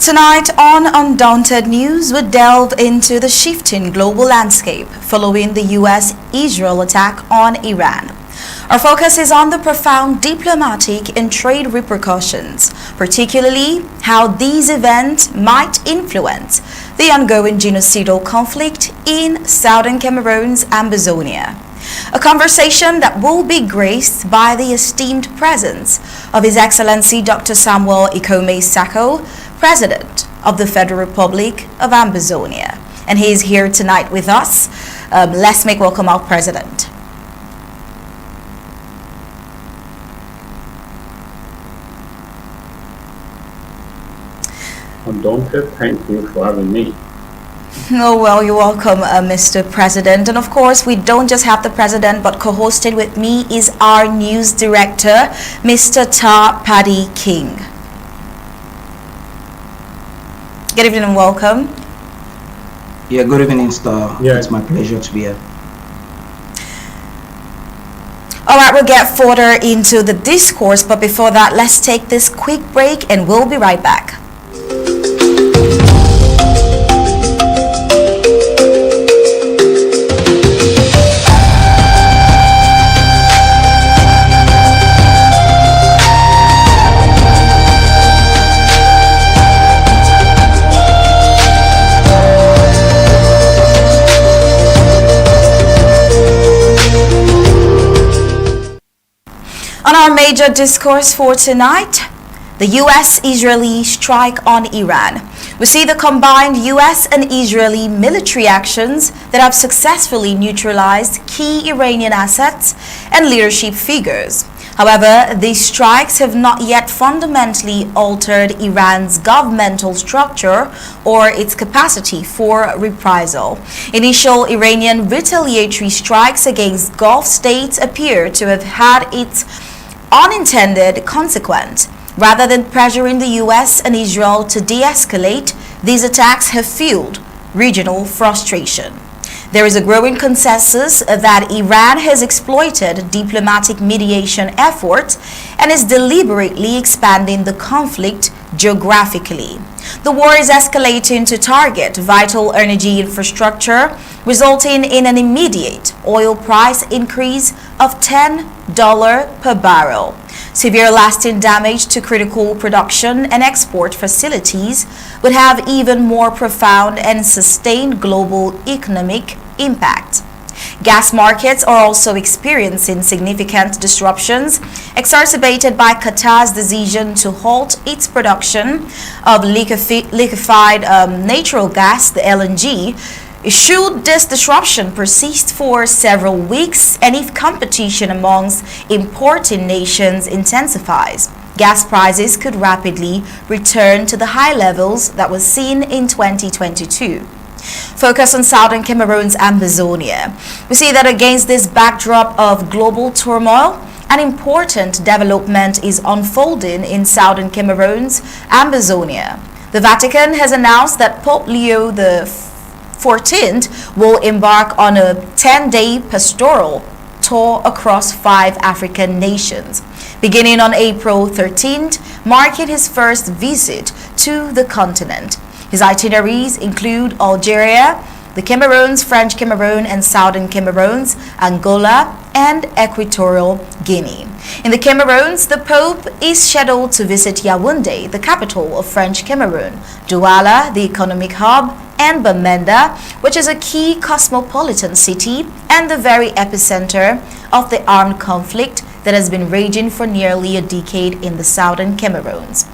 Tonight on Undaunted News, we delve into the shifting global landscape following the U.S.-Israel attack on Iran. Our focus is on the profound diplomatic and trade repercussions, particularly how these events might influence the ongoing genocidal conflict in southern Cameroon's Ambazonia. A conversation that will be graced by the esteemed presence of His Excellency Dr. Sako, President of the Federal Republic of Ambazonia. And he is here tonight with us. Let's make welcome our President. Undaunted, thank you for having me. Oh, well, you're welcome, Mr. President. And of course, we don't just have the President, but co-hosted with me is our News Director, Mr. Tarh Paddy King. Good evening and welcome. Yeah, good evening, Star. Yeah. It's my pleasure to be here. All right, we'll get further into the discourse, but before that, let's take this quick break and we'll be right back. On our major discourse for tonight, the U.S.-Israeli strike on Iran. We see the combined U.S. and Israeli military actions that have successfully neutralized key Iranian assets and leadership figures. However, these strikes have not yet fundamentally altered Iran's governmental structure or its capacity for reprisal. Initial Iranian retaliatory strikes against Gulf states appear to have had its unintended consequence. Rather than pressuring the U.S. and Israel to de-escalate, these attacks have fueled regional frustration. There is a growing consensus that Iran has exploited diplomatic mediation efforts and is deliberately expanding the conflict geographically. The war is escalating to target vital energy infrastructure, resulting in an immediate oil price increase of $10 per barrel. Severe lasting damage to critical production and export facilities would have even more profound and sustained global economic impact. Gas markets are also experiencing significant disruptions, exacerbated by Qatar's decision to halt its production of liquefied natural gas, the LNG. Should this disruption persist for several weeks, and if competition amongst importing nations intensifies, gas prices could rapidly return to the high levels that were seen in 2022. Focus on southern Cameroon's Ambazonia. We see that against this backdrop of global turmoil, an important development is unfolding in southern Cameroon's Ambazonia. The Vatican has announced that Pope Leo XIV will embark on a 10-day pastoral tour across 5 African nations, beginning on April 13th, marking his first visit to the continent. His itineraries include Algeria, the Cameroons, French Cameroon and Southern Cameroons, Angola, and Equatorial Guinea. In the Cameroons, the Pope is scheduled to visit Yaoundé, the capital of French Cameroon, Douala, the economic hub, and Bamenda, which is a key cosmopolitan city and the very epicenter of the armed conflict that has been raging for nearly a decade in the southern Cameroons.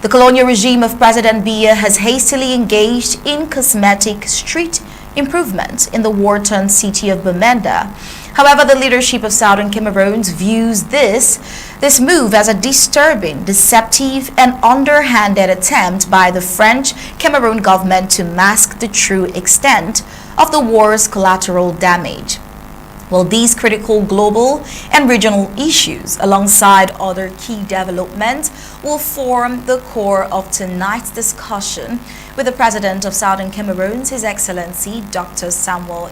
The colonial regime of President Biya has hastily engaged in cosmetic street improvements in the war-torn city of Bamenda. However, the leadership of southern Cameroon views this move as a disturbing, deceptive, and underhanded attempt by the French Cameroon government to mask the true extent of the war's collateral damage. Well, these critical global and regional issues, alongside other key developments, will form the core of tonight's discussion with the President of Southern Cameroon, His Excellency Dr. Sako.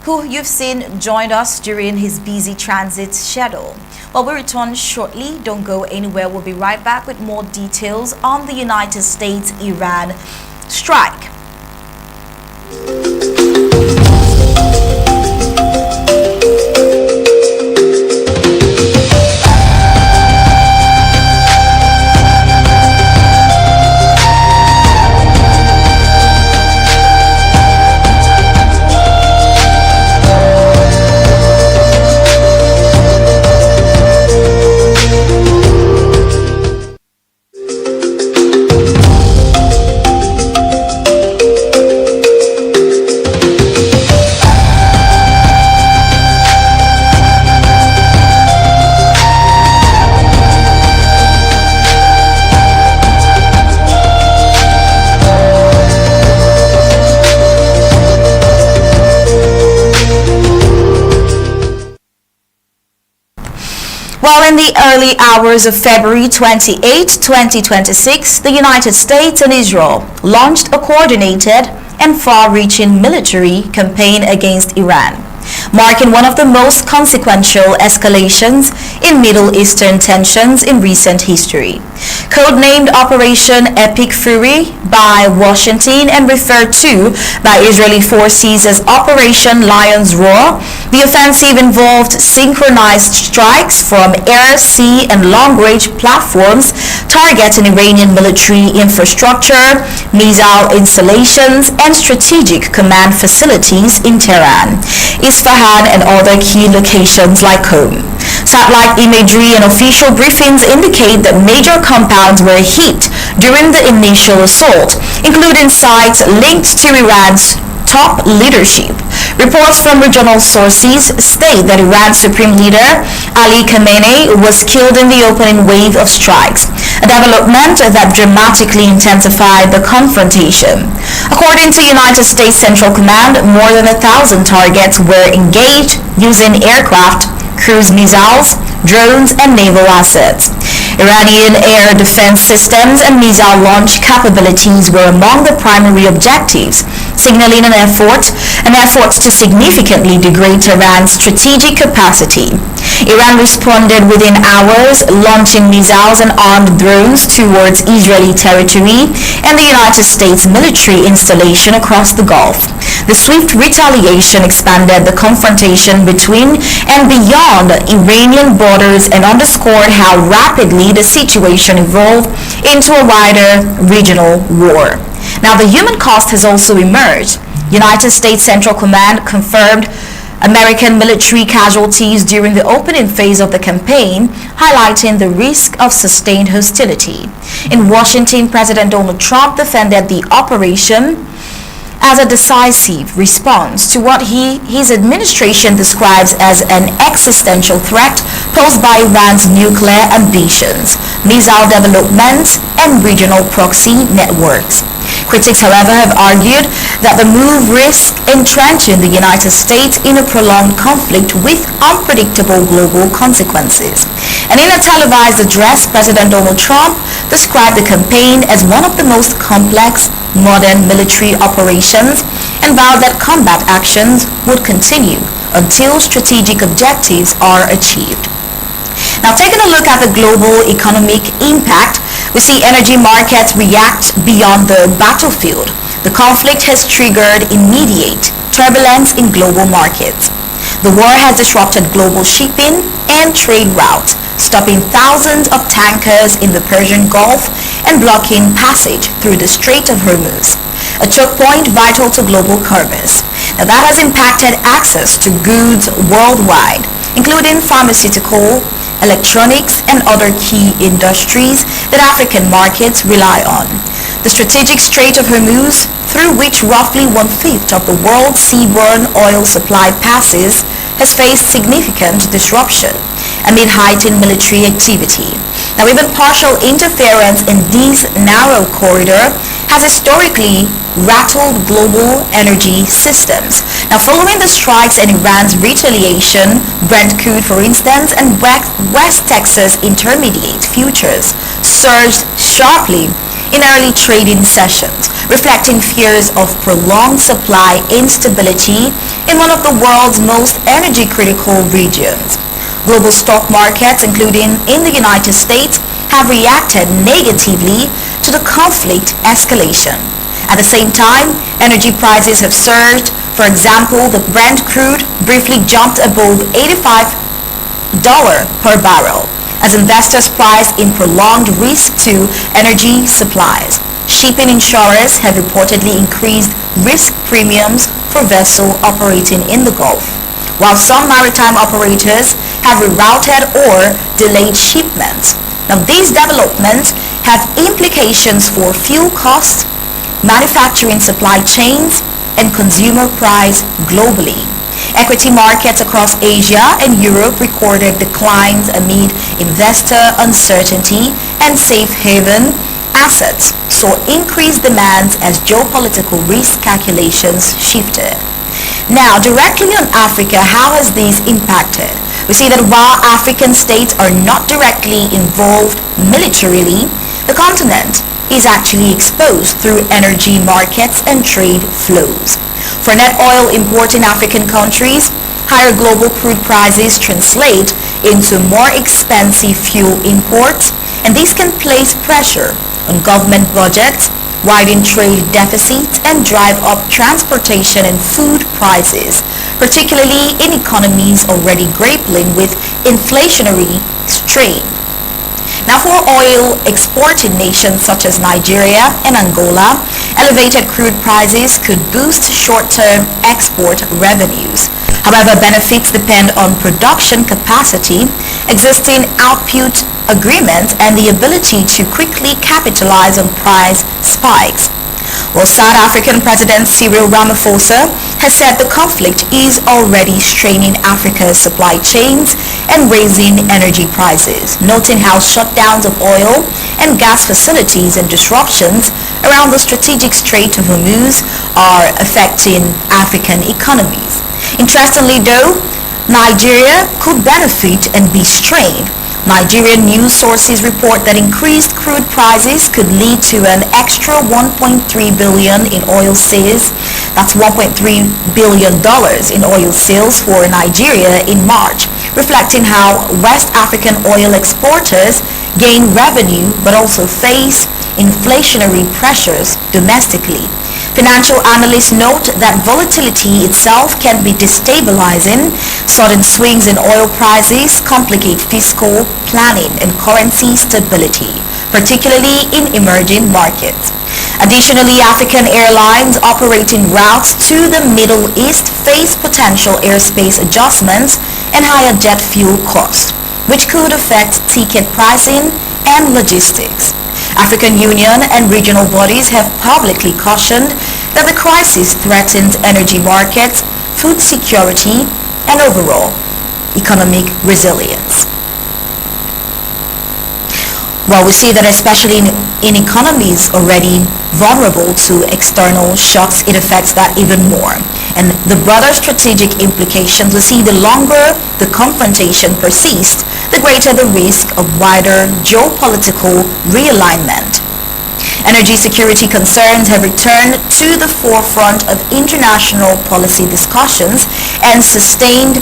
who you've seen joined us during his busy transit schedule. Well, we return shortly. Don't go anywhere. We'll be right back with more details on the United States-Iran strike. Well, in the early hours of February 28, 2026, the United States and Israel launched a coordinated and far-reaching military campaign against Iran, marking one of the most consequential escalations in Middle Eastern tensions in recent history. Codenamed Operation Epic Fury by Washington and referred to by Israeli forces as Operation Lion's Roar, the offensive involved synchronized strikes from air, sea, and long-range platforms targeting Iranian military infrastructure, missile installations, and strategic command facilities in Tehran, Isfahan, and other key locations like Qom. Satellite imagery and official briefings indicate that major compounds were hit during the initial assault, including sites linked to Iran's top leadership. Reports from regional sources state that Iran's supreme leader, Ali Khamenei, was killed in the opening wave of strikes, a development that dramatically intensified the confrontation. According to United States Central Command, more than 1,000 targets were engaged using aircraft, cruise missiles, drones, and naval assets. Iranian air defense systems and missile launch capabilities were among the primary objectives, signaling an effort to significantly degrade Tehran's strategic capacity. Iran responded within hours, launching missiles and armed drones towards Israeli territory and the United States military installation across the Gulf. The swift retaliation expanded the confrontation between and beyond Iranian borders and underscored how rapidly the situation evolved into a wider regional war. Now, the human cost has also emerged. United States Central Command confirmed American military casualties during the opening phase of the campaign, highlighting the risk of sustained hostility. In Washington, President Donald Trump defended the operation as a decisive response to what his administration describes as an existential threat posed by Iran's nuclear ambitions, missile development, and regional proxy networks. Critics, however, have argued that the move risks entrenching the United States in a prolonged conflict with unpredictable global consequences. And in a televised address, President Donald Trump described the campaign as one of the most complex modern military operations and vowed that combat actions would continue until strategic objectives are achieved. Now, taking a look at the global economic impact, we see energy markets react beyond the battlefield. The conflict has triggered immediate turbulence in global markets. The war has disrupted global shipping and trade routes, stopping thousands of tankers in the Persian Gulf and blocking passage through the Strait of Hormuz, a choke point vital to global commerce. Now, that has impacted access to goods worldwide, including pharmaceutical, electronics, and other key industries that African markets rely on. The strategic Strait of Hormuz, through which roughly 1/5 of the world's seaborne oil supply passes, has faced significant disruption amid heightened military activity. Now, even partial interference in this narrow corridor has historically rattled global energy systems. Now, following the strikes and Iran's retaliation, Brent crude, for instance, and West Texas Intermediate futures surged sharply in early trading sessions, reflecting fears of prolonged supply instability in one of the world's most energy-critical regions. Global stock markets, including in the United States, have reacted negatively to the conflict escalation. At the same time, energy prices have surged. For example, the Brent crude briefly jumped above $85 per barrel as investors price in prolonged risk to energy supplies. Shipping insurers have reportedly increased risk premiums for vessels operating in the Gulf, while some maritime operators have rerouted or delayed shipments. Now, these developments have implications for fuel costs, manufacturing supply chains, and consumer price globally. Equity markets across Asia and Europe recorded declines amid investor uncertainty, and safe haven assets saw increased demands as geopolitical risk calculations shifted. Now, directly on Africa, how has this impacted? We see that while African states are not directly involved militarily, the continent is actually exposed through energy markets and trade flows. For net oil importing African countries, higher global crude prices translate into more expensive fuel imports, and this can place pressure on government budgets, widen trade deficits, and drive up transportation and food prices, particularly in economies already grappling with inflationary strain. Now, for oil exporting nations such as Nigeria and Angola, elevated crude prices could boost short-term export revenues. However, benefits depend on production capacity, existing output agreements, and the ability to quickly capitalize on price spikes. Well, South African President Cyril Ramaphosa has said the conflict is already straining Africa's supply chains and raising energy prices, noting how shutdowns of oil and gas facilities and disruptions around the strategic Strait of Hormuz are affecting African economies. Interestingly though, Nigeria could benefit and be strained. Nigerian news sources report that increased crude prices could lead to an extra $1.3 billion in oil sales. That's $1.3 billion in oil sales for Nigeria in March, reflecting how West African oil exporters gain revenue but also face inflationary pressures domestically. Financial analysts note that volatility itself can be destabilizing. Sudden swings in oil prices complicate fiscal planning and currency stability, particularly in emerging markets. Additionally, African airlines operating routes to the Middle East face potential airspace adjustments and higher jet fuel costs, which could affect ticket pricing and logistics. African Union and regional bodies have publicly cautioned that the crisis threatens energy markets, food security, and overall economic resilience. Well, we see that especially in economies already vulnerable to external shocks, it affects that even more. And the broader strategic implications, we see the longer the confrontation persists, the greater the risk of wider geopolitical realignment. Energy security concerns have returned to the forefront of international policy discussions, and sustained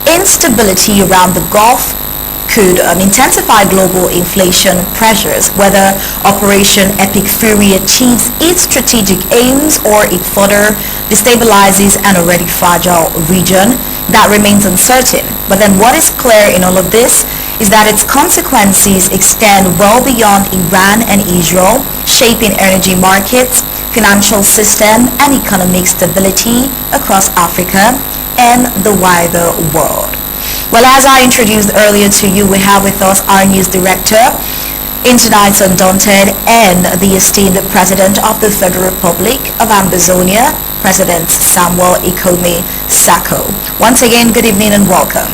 instability around the Gulf could intensify global inflation pressures. Whether Operation Epic Fury achieves its strategic aims or it further destabilizes an already fragile region, that remains uncertain. But then what is clear in all of this is that its consequences extend well beyond Iran and Israel, shaping energy markets, financial system, and economic stability across Africa and the wider world. Well, as I introduced earlier to you, we have with us our news director in tonight's Undaunted and the esteemed President of the Federal Republic of Ambazonia, President Sako. Once again, good evening and welcome.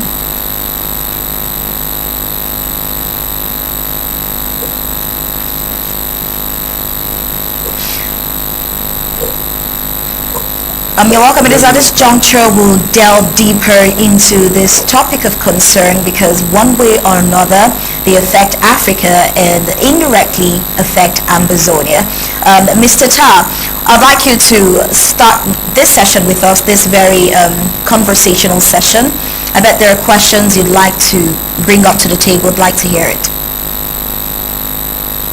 You're welcome. It is at this juncture we'll delve deeper into this topic of concern, because one way or another they affect Africa and indirectly affect Ambazonia. Mr. Tarh, I'd like you to start this session with us, this very conversational session. I bet there are questions you'd like to bring up to the table. I'd like to hear it.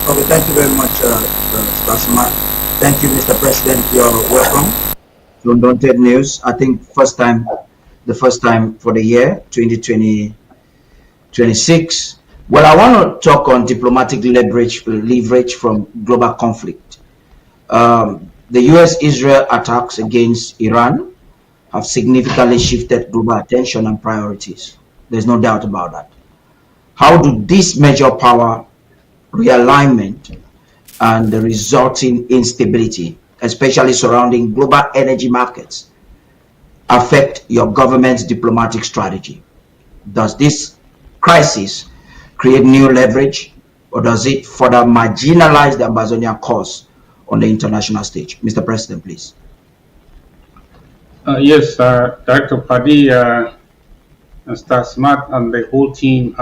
Okay, thank you very much, Stasma. Thank you, Mr. President. You're welcome. Undaunted News. I think the first time for the year 2026. Well, I want to talk on diplomatic leverage from global conflict. The U.S.-Israel attacks against Iran have significantly shifted global attention and priorities. There's no doubt about that. How do this major power realignment and the resulting instability, especially surrounding global energy markets, affect your government's diplomatic strategy? Does this crisis create new leverage, or does it further marginalize the Ambazonia cause on the international stage? Mr. President, please. Yes, Director Paddy, Star Smart, and the whole team,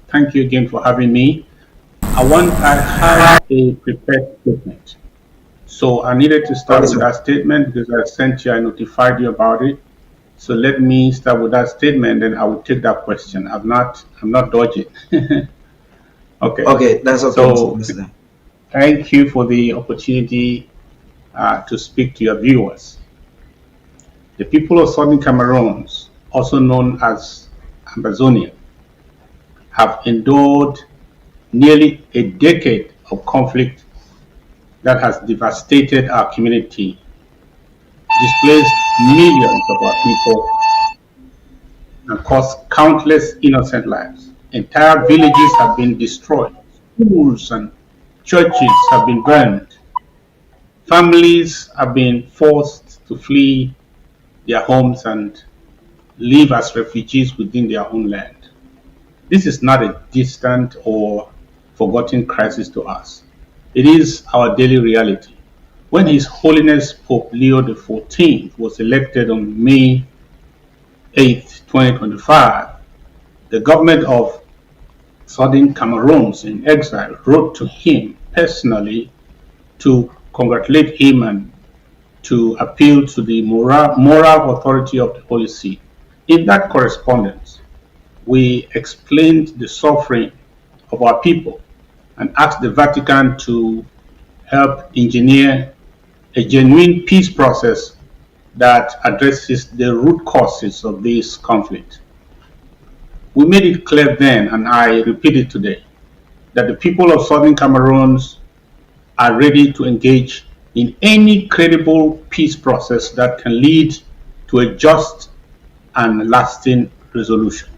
thank you again for having me. I have a prepared statement. So I needed to start with that statement because I sent you, I notified you about it. So let me start with that statement, and I will take that question. I'm not dodging. Okay. Okay, that's okay. So thank you for the opportunity to speak to your viewers. The people of Southern Cameroon, also known as Ambazonia, have endured nearly a decade of conflict that has devastated our community, displaced millions of our people, and caused countless innocent lives. Entire villages have been destroyed. Schools and churches have been burned. Families have been forced to flee their homes and live as refugees within their own land. This is not a distant or forgotten crisis to us. It is our daily reality. When His Holiness Pope Leo XIV was elected on May 8, 2025, the government of Southern Cameroon in exile wrote to him personally to congratulate him and to appeal to the moral authority of the Holy See. In that correspondence, we explained the suffering of our people and asked the Vatican to help engineer a genuine peace process that addresses the root causes of this conflict. We made it clear then, and I repeat it today, that the people of Southern Cameroon are ready to engage in any credible peace process that can lead to a just and lasting resolution.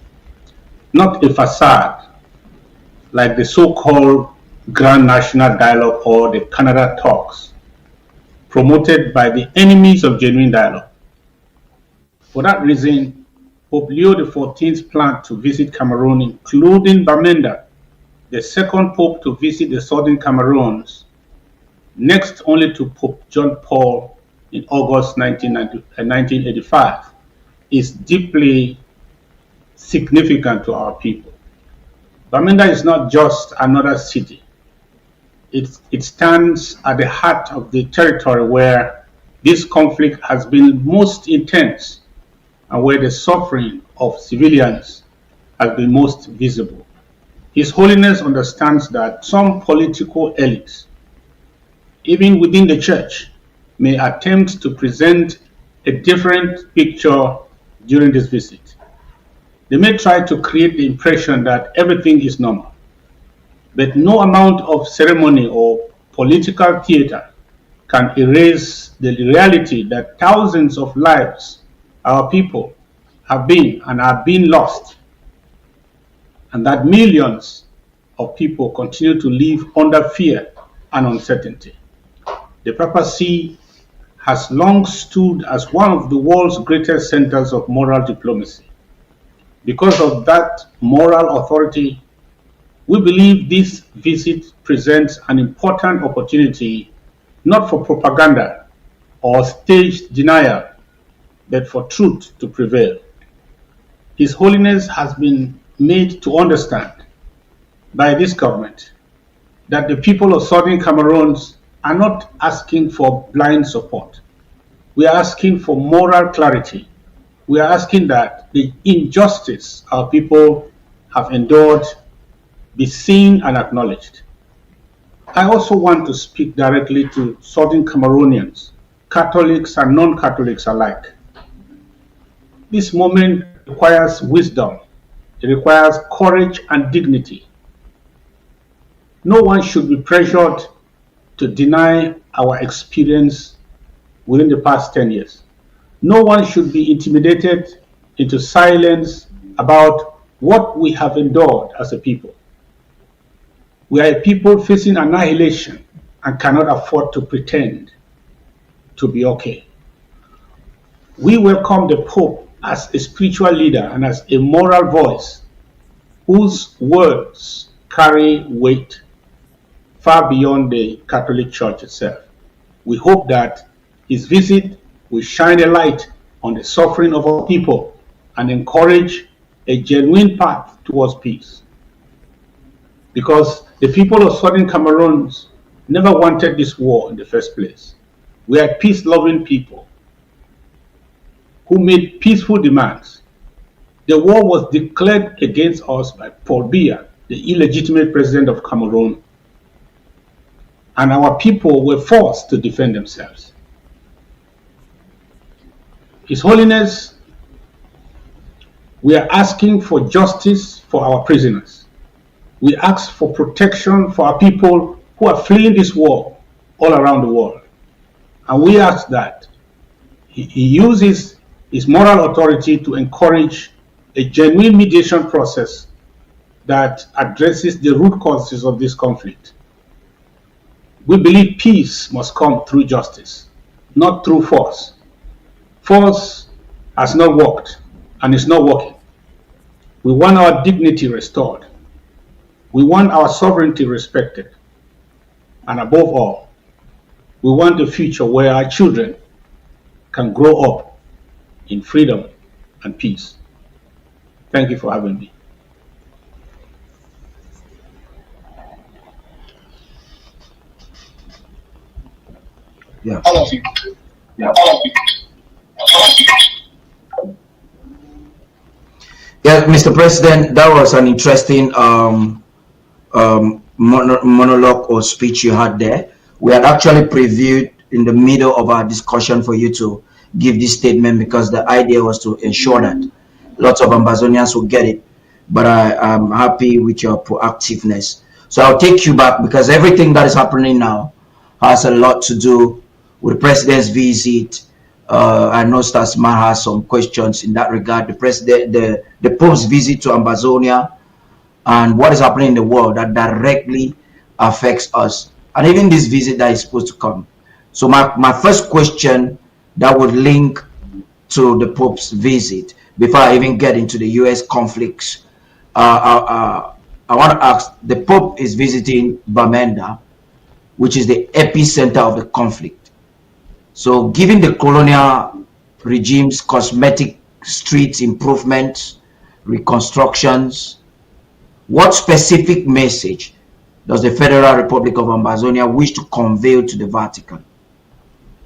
Not a facade like the so-called Grand National Dialogue or the Canada talks promoted by the enemies of genuine dialogue. For that reason, Pope Leo XIV's plan to visit Cameroon, including Bamenda, the second Pope to visit the Southern Cameroons, next only to Pope John Paul in August 1985, is deeply significant to our people. Bamenda is not just another city. It stands at the heart of the territory where this conflict has been most intense and where the suffering of civilians has been most visible. His Holiness understands that some political elites, even within the church, may attempt to present a different picture during this visit. They may try to create the impression that everything is normal, but no amount of ceremony or political theater can erase the reality that thousands of lives our people have been and are being lost, and that millions of people continue to live under fear and uncertainty. The Papal See has long stood as one of the world's greatest centers of moral diplomacy. Because of that moral authority, we believe this visit presents an important opportunity not for propaganda or staged denial, but for truth to prevail. His Holiness has been made to understand by this government that the people of Southern Cameroons are not asking for blind support. We are asking for moral clarity. We are asking that the injustice our people have endured be seen and acknowledged. I also want to speak directly to Southern Cameroonians, Catholics and non-Catholics alike. This moment requires wisdom. It requires courage and dignity. No one should be pressured to deny our experience within the past 10 years. No one should be intimidated into silence about what we have endured as a people. We are a people facing annihilation and cannot afford to pretend to be okay. We welcome the Pope as a spiritual leader and as a moral voice whose words carry weight far beyond the Catholic Church itself. We hope that his visit will shine a light on the suffering of our people and encourage a genuine path towards peace. Because the people of Southern Cameroon never wanted this war in the first place. We are peace-loving people who made peaceful demands. The war was declared against us by Paul Biya, the illegitimate president of Cameroon, and our people were forced to defend themselves. His Holiness, we are asking for justice for our prisoners. We ask for protection for our people who are fleeing this war all around the world. And we ask that he uses his moral authority to encourage a genuine mediation process that addresses the root causes of this conflict. We believe peace must come through justice, not through force. Force has not worked and is not working. We want our dignity restored. We want our sovereignty respected. And above all, we want a future where our children can grow up in freedom and peace. Thank you for having me. Yeah. All of you. Yeah. All of you. Yeah, Mr. President, that was an interesting monologue or speech you had there. We had actually previewed in the middle of our discussion for you to give this statement because the idea was to ensure that lots of Ambazonians will get it. But I am happy with your proactiveness. So I'll take you back because everything that is happening now has a lot to do with the president's visit. I know Stasman has some questions in that regard. The Pope's visit to Ambazonia and what is happening in the world that directly affects us, and even this visit that is supposed to come. So my first question that would link to the Pope's visit, before I even get into the U.S. conflicts, I want to ask, the Pope is visiting Bamenda, which is the epicenter of the conflict. So given the colonial regime's cosmetic street improvements, reconstructions, what specific message does the Federal Republic of Ambazonia wish to convey to the Vatican?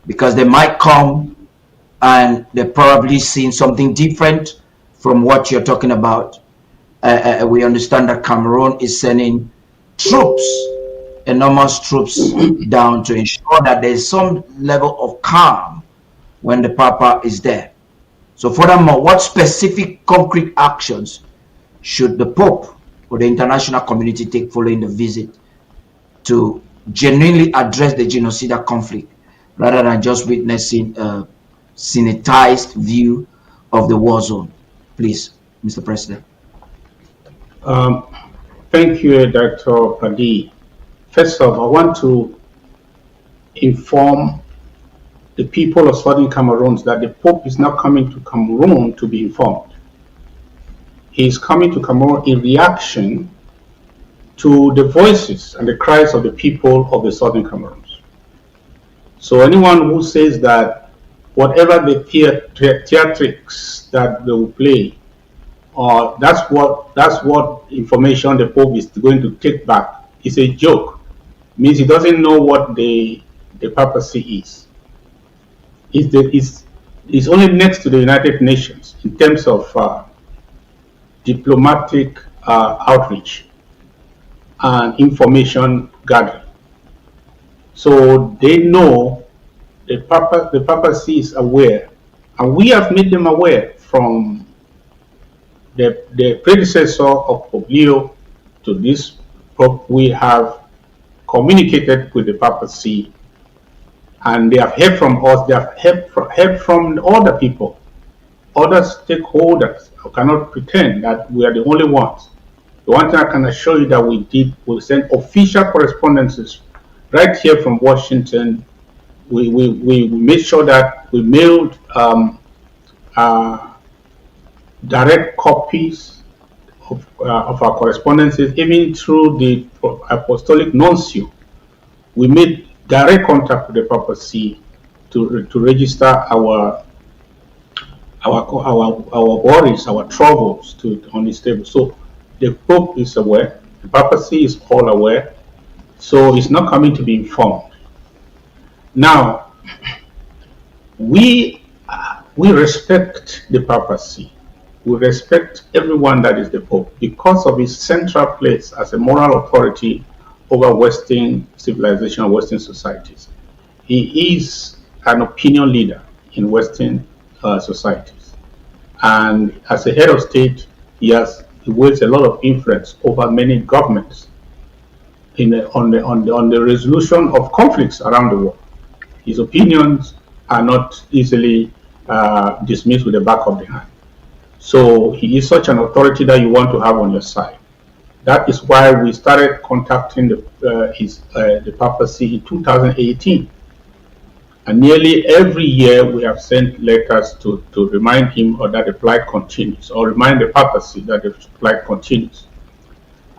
Because they might come and they're probably seeing something different from what you're talking about. We understand that Cameroon is sending troops, enormous troops down to ensure that there's some level of calm when the Papa is there. So furthermore, what specific concrete actions should the Pope or the international community take following the visit to genuinely address the genocidal conflict rather than just witnessing a sanitized view of the war zone? Please, Mr. President. Thank you, Dr. Paddy. First off, I want to inform the people of Southern Cameroon that the Pope is not coming to Cameroon to be informed. He is coming to Cameroon in reaction to the voices and the cries of the people of the Southern Cameroon. So anyone who says that whatever the theatrics that they will play that's what information the Pope is going to take back. It's a joke. Means he doesn't know what the papacy is. It's only next to the United Nations in terms of diplomatic outreach and information gathering. So they know the papacy is aware, and we have made them aware from the predecessor of Pope Leo to this Pope. We have communicated with the papacy, and they have heard from us. They have heard from other people, other stakeholders. I cannot pretend that we are the only ones. The one thing I can assure you that we sent official correspondences right here from Washington. We made sure that we mailed direct copies of our correspondences, even through the apostolic nuncio. We made direct contact with the papacy to register our worries, our troubles on his table. So the Pope is aware, the papacy is all aware, so it's not coming to be informed. Now, we respect the papacy. We respect everyone that is the Pope because of his central place as a moral authority over Western civilization, Western societies. He is an opinion leader in Western societies, and as a head of state, he wields a lot of influence over many governments on the resolution of conflicts around the world. His opinions are not easily dismissed with the back of the hand. So he is such an authority that you want to have on your side. That is why we started contacting the papacy in 2018. And nearly every year we have sent letters to remind him that the plight continues, or remind the papacy that the plight continues.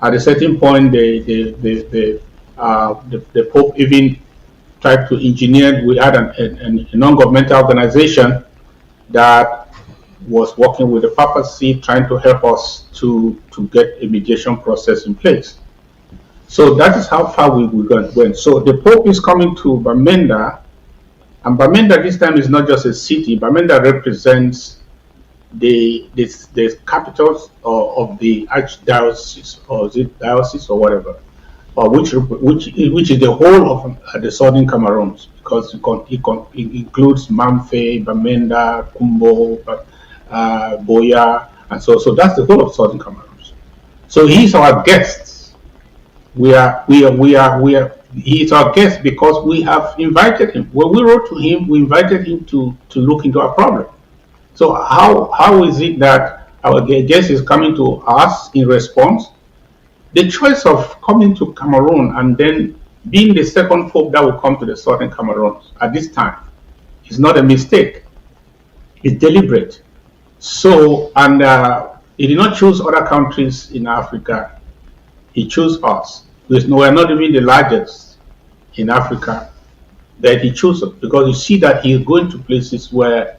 At a certain point, the Pope even tried to engineer. We had a non-governmental organization that was working with the papacy, trying to help us to get a mediation process in place. So that is how far we went. So the Pope is coming to Bamenda, and Bamenda this time is not just a city. Bamenda represents the capitals of the archdiocese, or is it diocese or whatever, or which is the whole of the southern Cameroons, because it includes Mamfe, Bamenda, Kumbo, Boya, and so that's the whole of southern Cameroons. So he's our guest. He's our guest because we have invited him. When we wrote to him, we invited him to look into our problem. So how is it that our guest is coming to us in response? The choice of coming to Cameroon and then being the second Pope that will come to the southern Cameroons at this time is not a mistake. It's deliberate. So, and he did not choose other countries in Africa. He chose us. We're not even the largest in Africa, but he chose us because you see that he is going to places where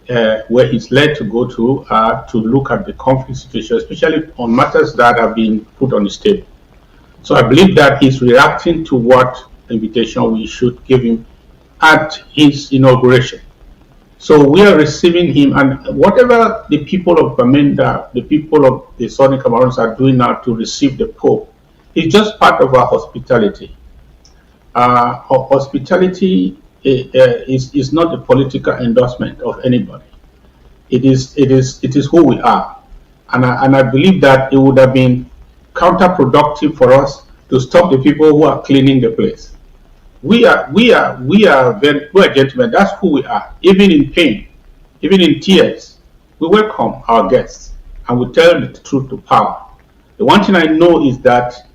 he's led to go to look at the conflict situation, especially on matters that have been put on his table. So I believe that he's reacting to what invitation we should give him at his inauguration. So we are receiving him, and whatever the people of Bamenda, the people of the southern Cameroons are doing now to receive the Pope, is just part of our hospitality. Our hospitality is not a political endorsement of anybody. It is who we are, and I believe that it would have been counterproductive for us to stop the people who are cleaning the place. We are gentlemen. That's who we are. Even in pain, even in tears, we welcome our guests and we tell the truth to power. The one thing I know is that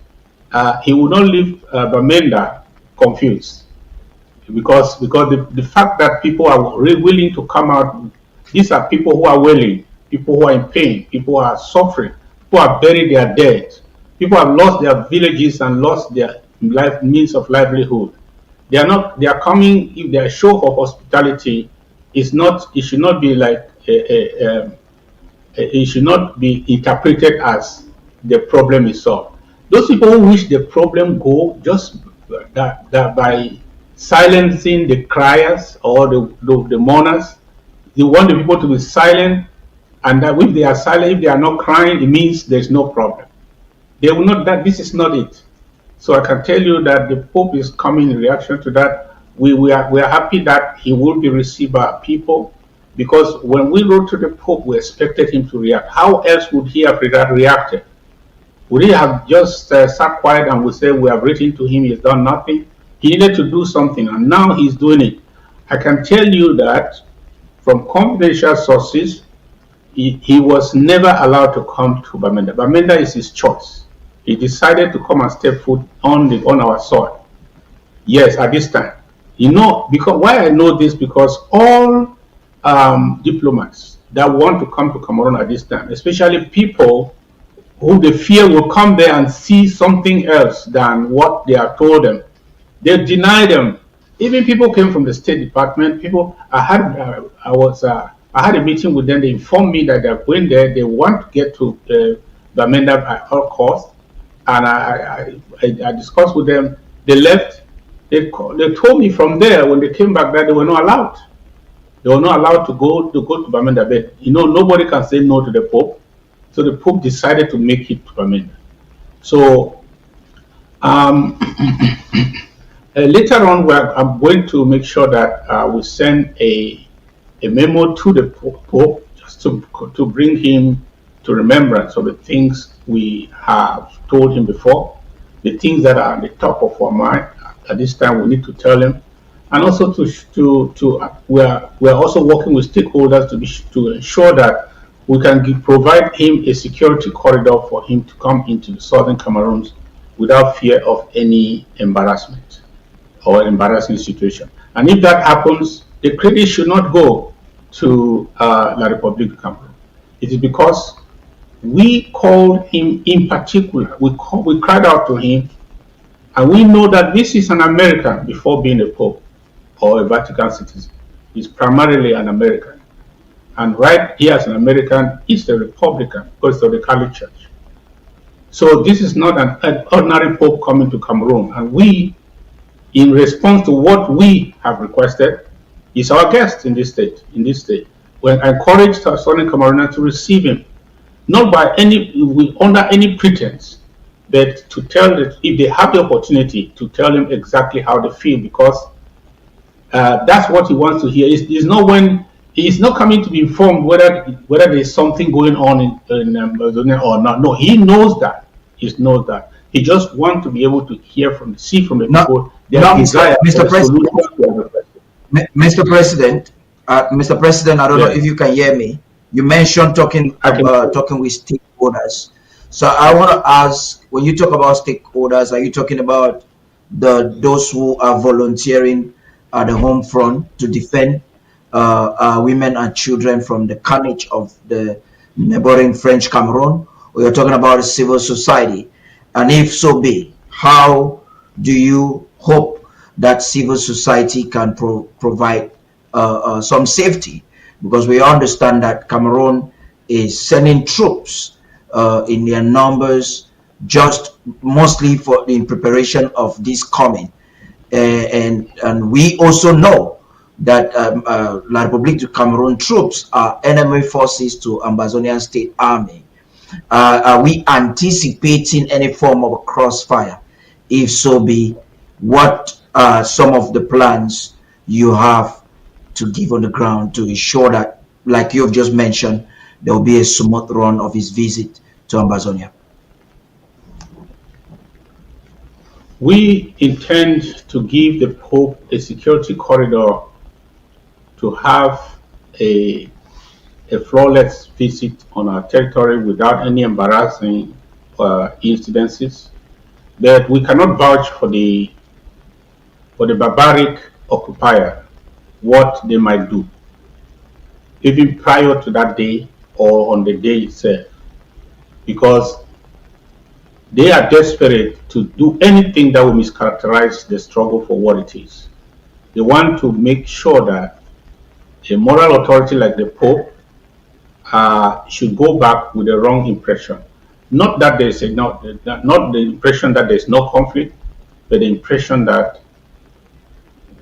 he will not leave Bamenda confused, because the fact that people are really willing to come out. These are people who are willing, people who are in pain, people who are suffering, people who have buried their dead, people have lost their villages and lost their means of livelihood. They are coming. If their show of hospitality is not, it should not be like a it should not be interpreted as the problem is solved. Those people who wish the problem go just that by silencing the criers or the mourners, they want the people to be silent, and that if they are silent, if they are not crying, it means there's no problem. They will not. That this is not it. So I can tell you that the Pope is coming in reaction to that. We are happy that he will be received by our people, because when we wrote to the Pope, we expected him to react. How else would he have reacted? Would he have just sat quiet and would say, we have written to him, he's done nothing? He needed to do something, and now he's doing it. I can tell you that from confidential sources, he was never allowed to come to Bamenda. Bamenda is his choice. He decided to come and step foot on our soil. Yes, at this time. You know, because why I know this, because all diplomats that want to come to Cameroon at this time, especially people who they fear will come there and see something else than what they are told them, they deny them. Even people came from the State Department. I had a meeting with them. They informed me that they're going there. They want to get to Bamenda at all costs, and I discussed with them. They left. They told me from there when they came back that they were not allowed. They were not allowed to go to Bamenda. But you know, nobody can say no to the Pope. So the Pope decided to make it to Bamenda. So later on, I'm going to make sure that we send a memo to the Pope just to bring him to remembrance of the things we have told him before, the things that are on the top of our mind. At this time, we need to tell him, and also we are also working with stakeholders to ensure that we can provide him a security corridor for him to come into the southern Cameroon without fear of any embarrassment or embarrassing situation. And if that happens, the credit should not go to La Republic of Cameroon. It is because we called him in particular. We cried out to him, and we know that this is an American before being a Pope or a Vatican citizen. He's primarily an American. And right here as an American, he's a Republican because of the Catholic Church. So this is not an ordinary Pope coming to Cameroon. And we, in response to what we have requested, is our guest in this state. We encouraged our southern Cameroonians to receive him, not by under any pretense, but to tell that if they have the opportunity to tell him exactly how they feel, because that's what he wants to hear. He's not coming to be informed whether there's something going on in Ambazonia or not. No, he knows that. He knows that. He just wants to be able to see from the people their desire. Mr. President, I don't know if you can hear me. You mentioned talking with stakeholders. So I want to ask, when you talk about stakeholders, are you talking about those who are volunteering at the home front to defend women and children from the carnage of the neighboring French Cameroon, or you're talking about civil society? And if so be, how do you hope that civil society can provide some safety? Because we understand that Cameroon is sending troops in their numbers, just mostly in preparation of this coming, and we also know that La Republique du Cameroon troops are enemy forces to Ambazonian State Army. Are we anticipating any form of a crossfire? If so be, what are some of the plans you have to give on the ground to ensure that, like you've just mentioned, there will be a smooth run of his visit to Ambazonia? We intend to give the Pope a security corridor to have a flawless visit on our territory without any embarrassing incidences. But we cannot vouch for the barbaric occupier, what they might do, even prior to that day or on the day itself, because they are desperate to do anything that will mischaracterize the struggle for what it is. They want to make sure that a moral authority like the Pope should go back with the wrong impression. Not that there's not the impression that there's no conflict, but the impression that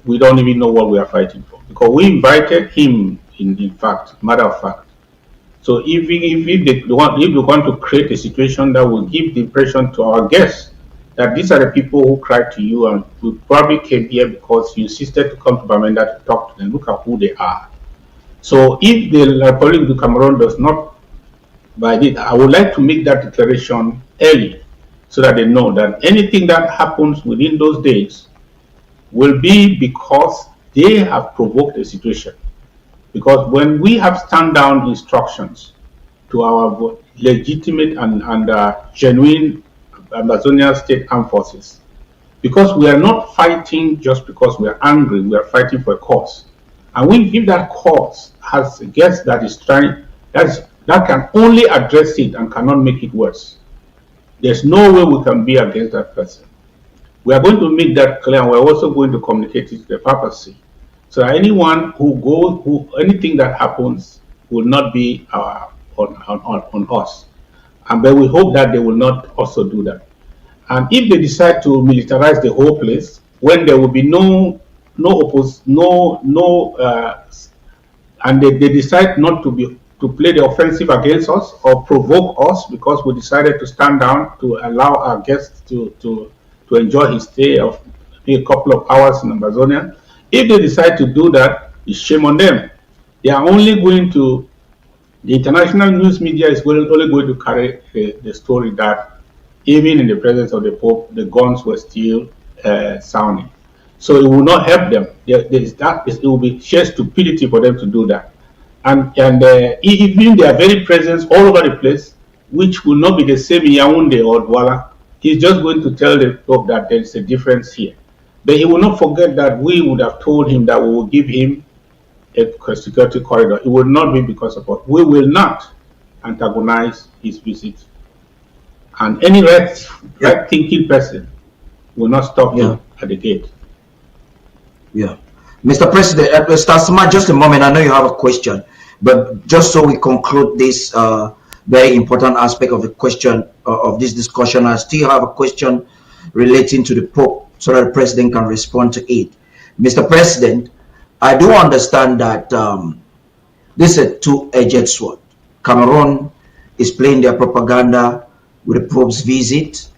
we don't even know what we are fighting for. Because we invited him, in fact, matter of fact. So if they want to create a situation that will give the impression to our guests that these are the people who cried to you and who probably came here because you insisted to come to Bamenda to talk to them, look at who they are. So if the Republic of Cameroon does not buy it, I would like to make that declaration early so that they know that anything that happens within those days will be because they have provoked a situation. Because when we have stand down instructions to our legitimate and genuine Ambazonia state armed forces, because we are not fighting just because we are angry, we are fighting for a cause. And if that cause has a guest that is trying, that can only address it and cannot make it worse, there's no way we can be against that person. We are going to make that clear, and we're also going to communicate it to the papacy. So that anyone anything that happens will not be on us. And but we hope that they will not also do that. And if they decide to militarize the whole place, when there will be and they decide not to play the offensive against us or provoke us because we decided to stand down to allow our guests to enjoy his stay of a couple of hours in Ambazonia. If they decide to do that, it's shame on them. They are only going to, the international news media is only going to carry the story that even in the presence of the Pope, the guns were still sounding. So it will not help them. It will be sheer stupidity for them to do that. And even their very presence all over the place, which will not be the same in Yaoundé or Douala, he's just going to tell the Pope that there is a difference here. But he will not forget that we would have told him that we will give him a security corridor. It will not be because of what we will not antagonize his visit. And any right-thinking person will not stop him at the gate. Yeah. Mr. President, Mr. Asma, just a moment. I know you have a question, but just so we conclude this very important aspect of the question of this discussion, I still have a question relating to the Pope so that the President can respond to it. Mr. President, I do understand that this is a two-edged sword. Cameroon is playing their propaganda with the Pope's visit,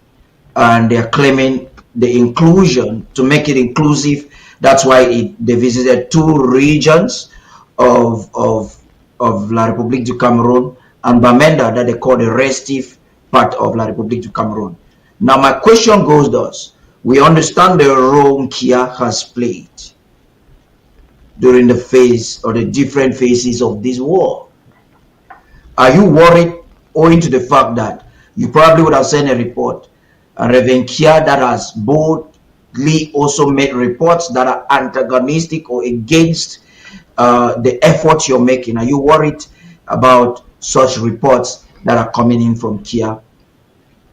and they are claiming the inclusion to make it inclusive. That's why they visited two regions of La République du Cameroon and Bamenda that they call the restive part of La République du Cameroon. Now my question goes thus: we understand the role Kia has played during the phase or the different phases of this war. Are you worried owing to the fact that you probably would have sent a report, and Reverend Kia that has boldly also made reports that are antagonistic or against the efforts you're making? Are you worried about such reports that are coming in from Kia?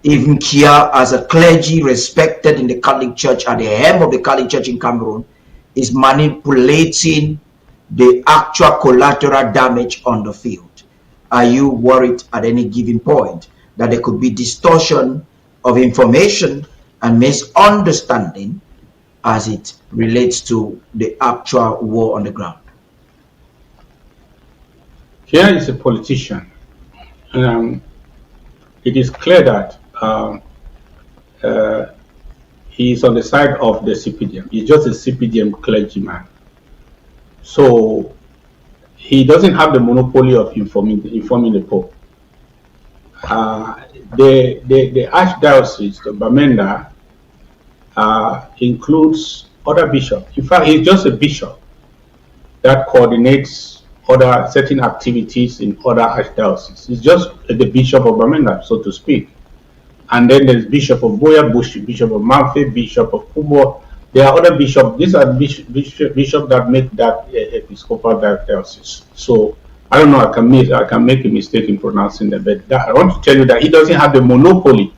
Even Kia, as a clergy respected in the Catholic Church, at the helm of the Catholic Church in Cameroon, is manipulating the actual collateral damage on the field. Are you worried at any given point that there could be distortion of information and misunderstanding as it relates to the actual war on the ground? Here is a politician. It is clear that he is on the side of the CPDM. He's just a CPDM clergyman. So he doesn't have the monopoly of informing the Pope. The Archdiocese, the Bamenda, includes other bishops. In fact, he's just a bishop that coordinates other certain activities in other archdioceses. He's just the bishop of Bamenda, so to speak. And then there's Bishop of Boya Bush, Bishop of Manfe, Bishop of Kubo. There are other bishops. These are bishops that make that episcopal diocese. So I don't know. I can make a mistake in pronouncing them, but I want to tell you that he doesn't have the monopoly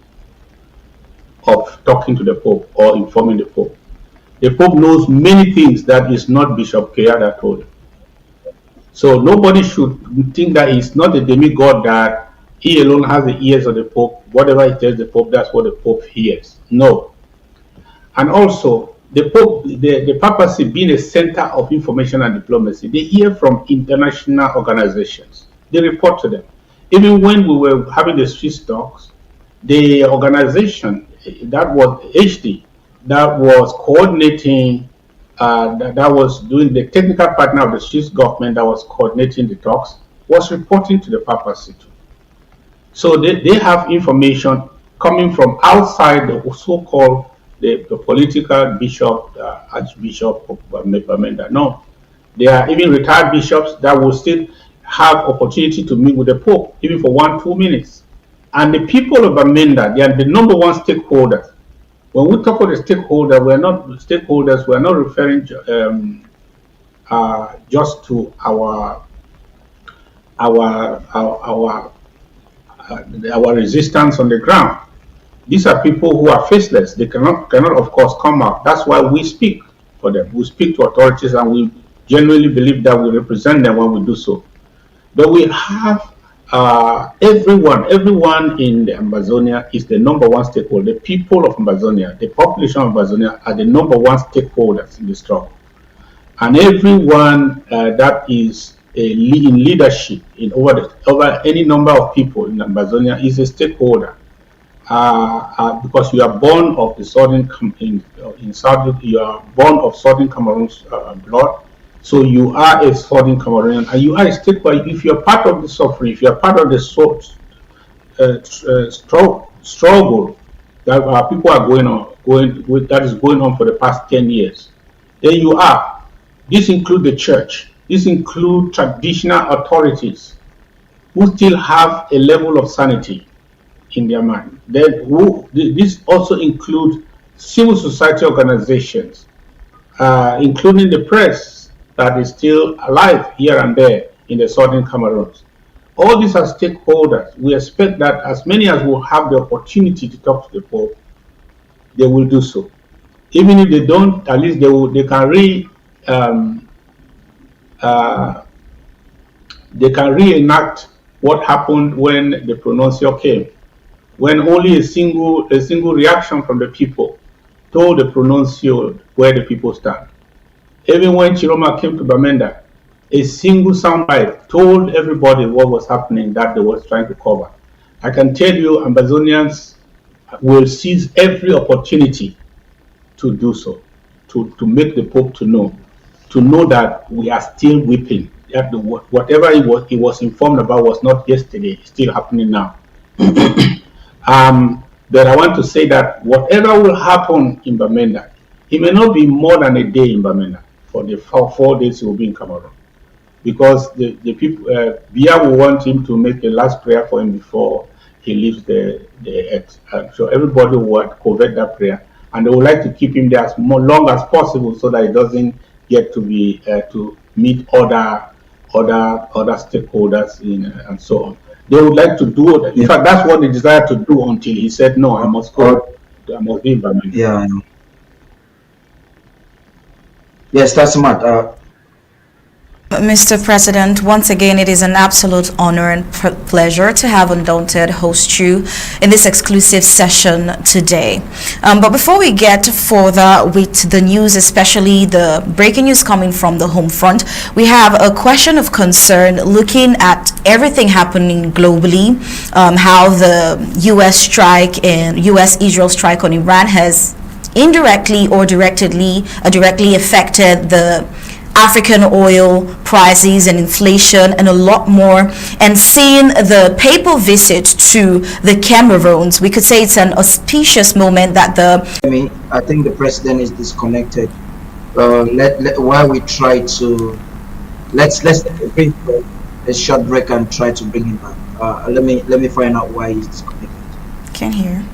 of talking to the Pope or informing the Pope. The Pope knows many things that is not Bishop Kea that told him. So nobody should think that he's not a demigod, that he alone has the ears of the Pope. Whatever he tells the Pope, that's what the Pope hears. No. And also, the Pope, the papacy being a center of information and diplomacy, they hear from international organizations. They report to them. Even when we were having the Swiss talks, the organization that was HD, that was coordinating, that was doing the technical partner of the Swiss government that was coordinating the talks, was reporting to the papacy too. So they have information coming from outside the so-called the political bishop, Archbishop of Bamenda. No, there are even retired bishops that will still have opportunity to meet with the Pope, even for 1-2 minutes. And the people of Bamenda, they are the number one stakeholders. When we talk about the stakeholder, we're not referring to, just to our resistance on the ground. These are people who are faceless. They cannot of course come out. That's why we speak for them. We speak to authorities, and we genuinely believe that we represent them when we do so. But we have everyone in the Ambazonia is the number one stakeholder. The people of Ambazonia, the population of Ambazonia, are the number one stakeholders in the struggle. And everyone that is in leadership in over any number of people in Ambazonia is a stakeholder. Because you are born of the southern you are born of southern Cameroon's blood, so you are a southern Cameroonian, and you are a stakeholder. If you are part of the suffering, if you are part of the struggle that people are that is going on for the past 10 years, then you are. This includes the church. This includes traditional authorities who still have a level of sanity in their mind. Then this also includes civil society organizations, including the press that is still alive here and there in the southern Cameroon. All these are stakeholders. We expect that as many as will have the opportunity to talk to the Pope, they will do so. Even if they don't, at least they can reenact what happened when the pronunciation came, when only a single reaction from the people told the pronunciation where the people stand. Even when Chiroma came to Bamenda, a single soundbite told everybody what was happening that they was trying to cover. I can tell you, Ambazonians will seize every opportunity to do so, to make the Pope to know that we are still weeping. That whatever he was informed about was not yesterday, it's still happening now. But I want to say that whatever will happen in Bamenda, it may not be more than a day in Bamenda. For the 4 days he will be in Cameroon, because the people, Bia will want him to make a last prayer for him before he leaves the earth. So everybody will covet that prayer, and they would like to keep him there as long as possible, so that he doesn't get to be to meet other stakeholders and so on. They would like to do it. In fact, that's what they desire to do until he said, no, I must go. I must be in Bamenda. Yeah, I know. Yes, that's smart. Mr. President, once again, it is an absolute honor and pleasure to have Undaunted host you in this exclusive session today. But before we get further with the news, especially the breaking news coming from the home front, we have a question of concern looking at everything happening globally, how the U.S.-Israel strike on Iran has indirectly or directly affected the African oil prices and inflation and a lot more, and seeing the papal visit to the Cameroons, we could say it's an auspicious moment that I think the president is disconnected. While we try to let's take a short break and try to bring him back. Let me find out why he's disconnected. Can't hear.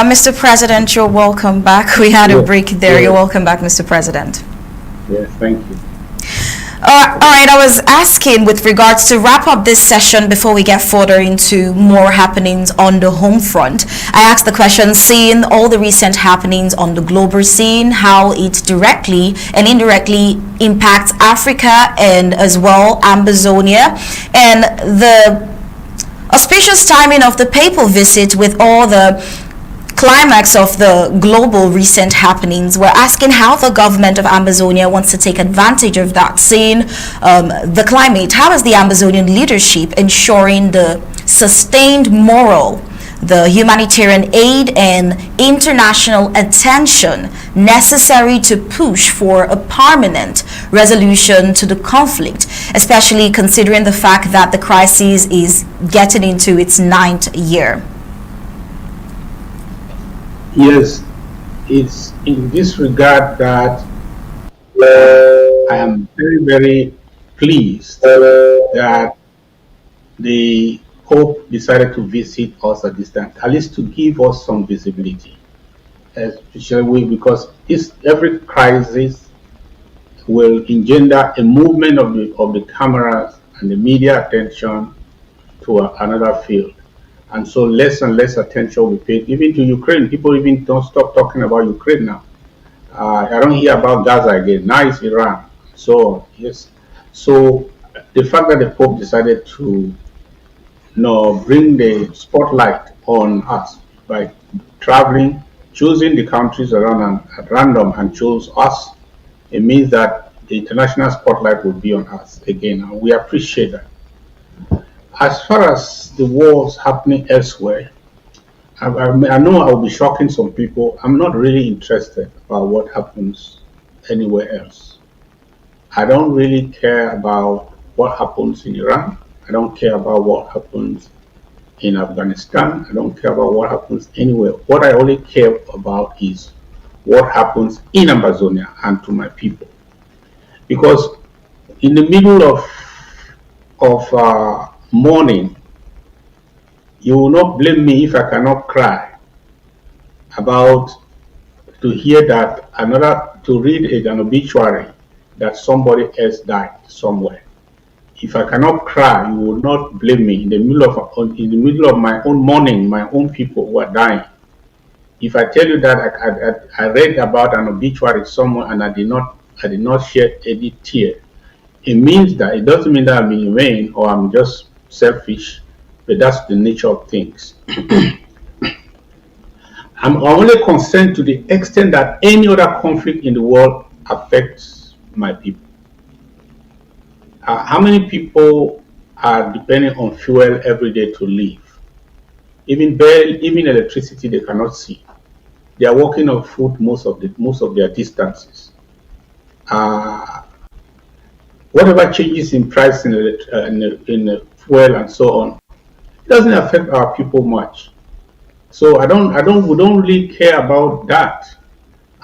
Mr. President, you're welcome back. We had a break there. Yes. You're welcome back, Mr. President. Yes, thank you. All right, I was asking with regards to wrap up this session before we get further into more happenings on the home front. I asked the question, seeing all the recent happenings on the global scene, how it directly and indirectly impacts Africa and as well Ambazonia, and the auspicious timing of the papal visit with all the climax of the global recent happenings. We're asking how the government of Ambazonia wants to take advantage of that, seeing the climate. How is the Ambazonian leadership ensuring the sustained moral, the humanitarian aid and international attention necessary to push for a permanent resolution to the conflict, especially considering the fact that the crisis is getting into its 9th year? Yes, it's in this regard that I am very, very pleased that the Pope decided to visit us at this time, at least to give us some visibility, especially because every crisis will engender a movement of the cameras and the media attention to another field. And so less and less attention will be paid, even to Ukraine. People even don't stop talking about Ukraine now. I don't hear about Gaza again. Now it's Iran. So, yes. So the fact that the Pope decided to bring the spotlight on us by traveling, choosing the countries around at random and chose us, it means that the international spotlight will be on us again. And we appreciate that. As far as the wars happening elsewhere, I know I will be shocking some people. I'm not really interested about what happens anywhere else. I don't really care about what happens in Iran. I don't care about what happens in Afghanistan. I don't care about what happens anywhere. What I only care about is what happens in Ambazonia and to my people. Because in the middle of mourning, you will not blame me if I cannot cry about to hear that to read an obituary that somebody else died somewhere. If I cannot cry, you will not blame me in the middle of my own mourning, my own people who are dying. If I tell you that I read about an obituary somewhere and I did not shed any tear, it doesn't mean that I'm in vain or I'm just selfish, but that's the nature of things. I'm only concerned to the extent that any other conflict in the world affects my people. How many people are depending on fuel every day to live? Even electricity they cannot see. They are working on foot most of their distances. Whatever changes in price in fuel and so on, it doesn't affect our people much. So we don't really care about that.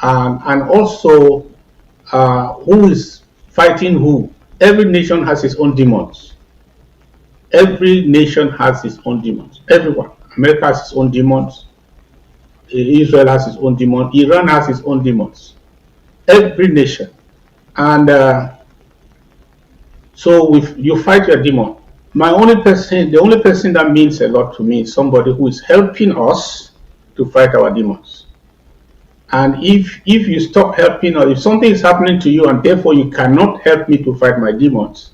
And also, who is fighting who? Every nation has its own demons. Every nation has its own demons. Everyone. America has its own demons. Israel has its own demons. Iran has its own demons. Every nation. And so if you fight your demon, the only person that means a lot to me is somebody who is helping us to fight our demons. And if you stop helping, or if something is happening to you and therefore you cannot help me to fight my demons,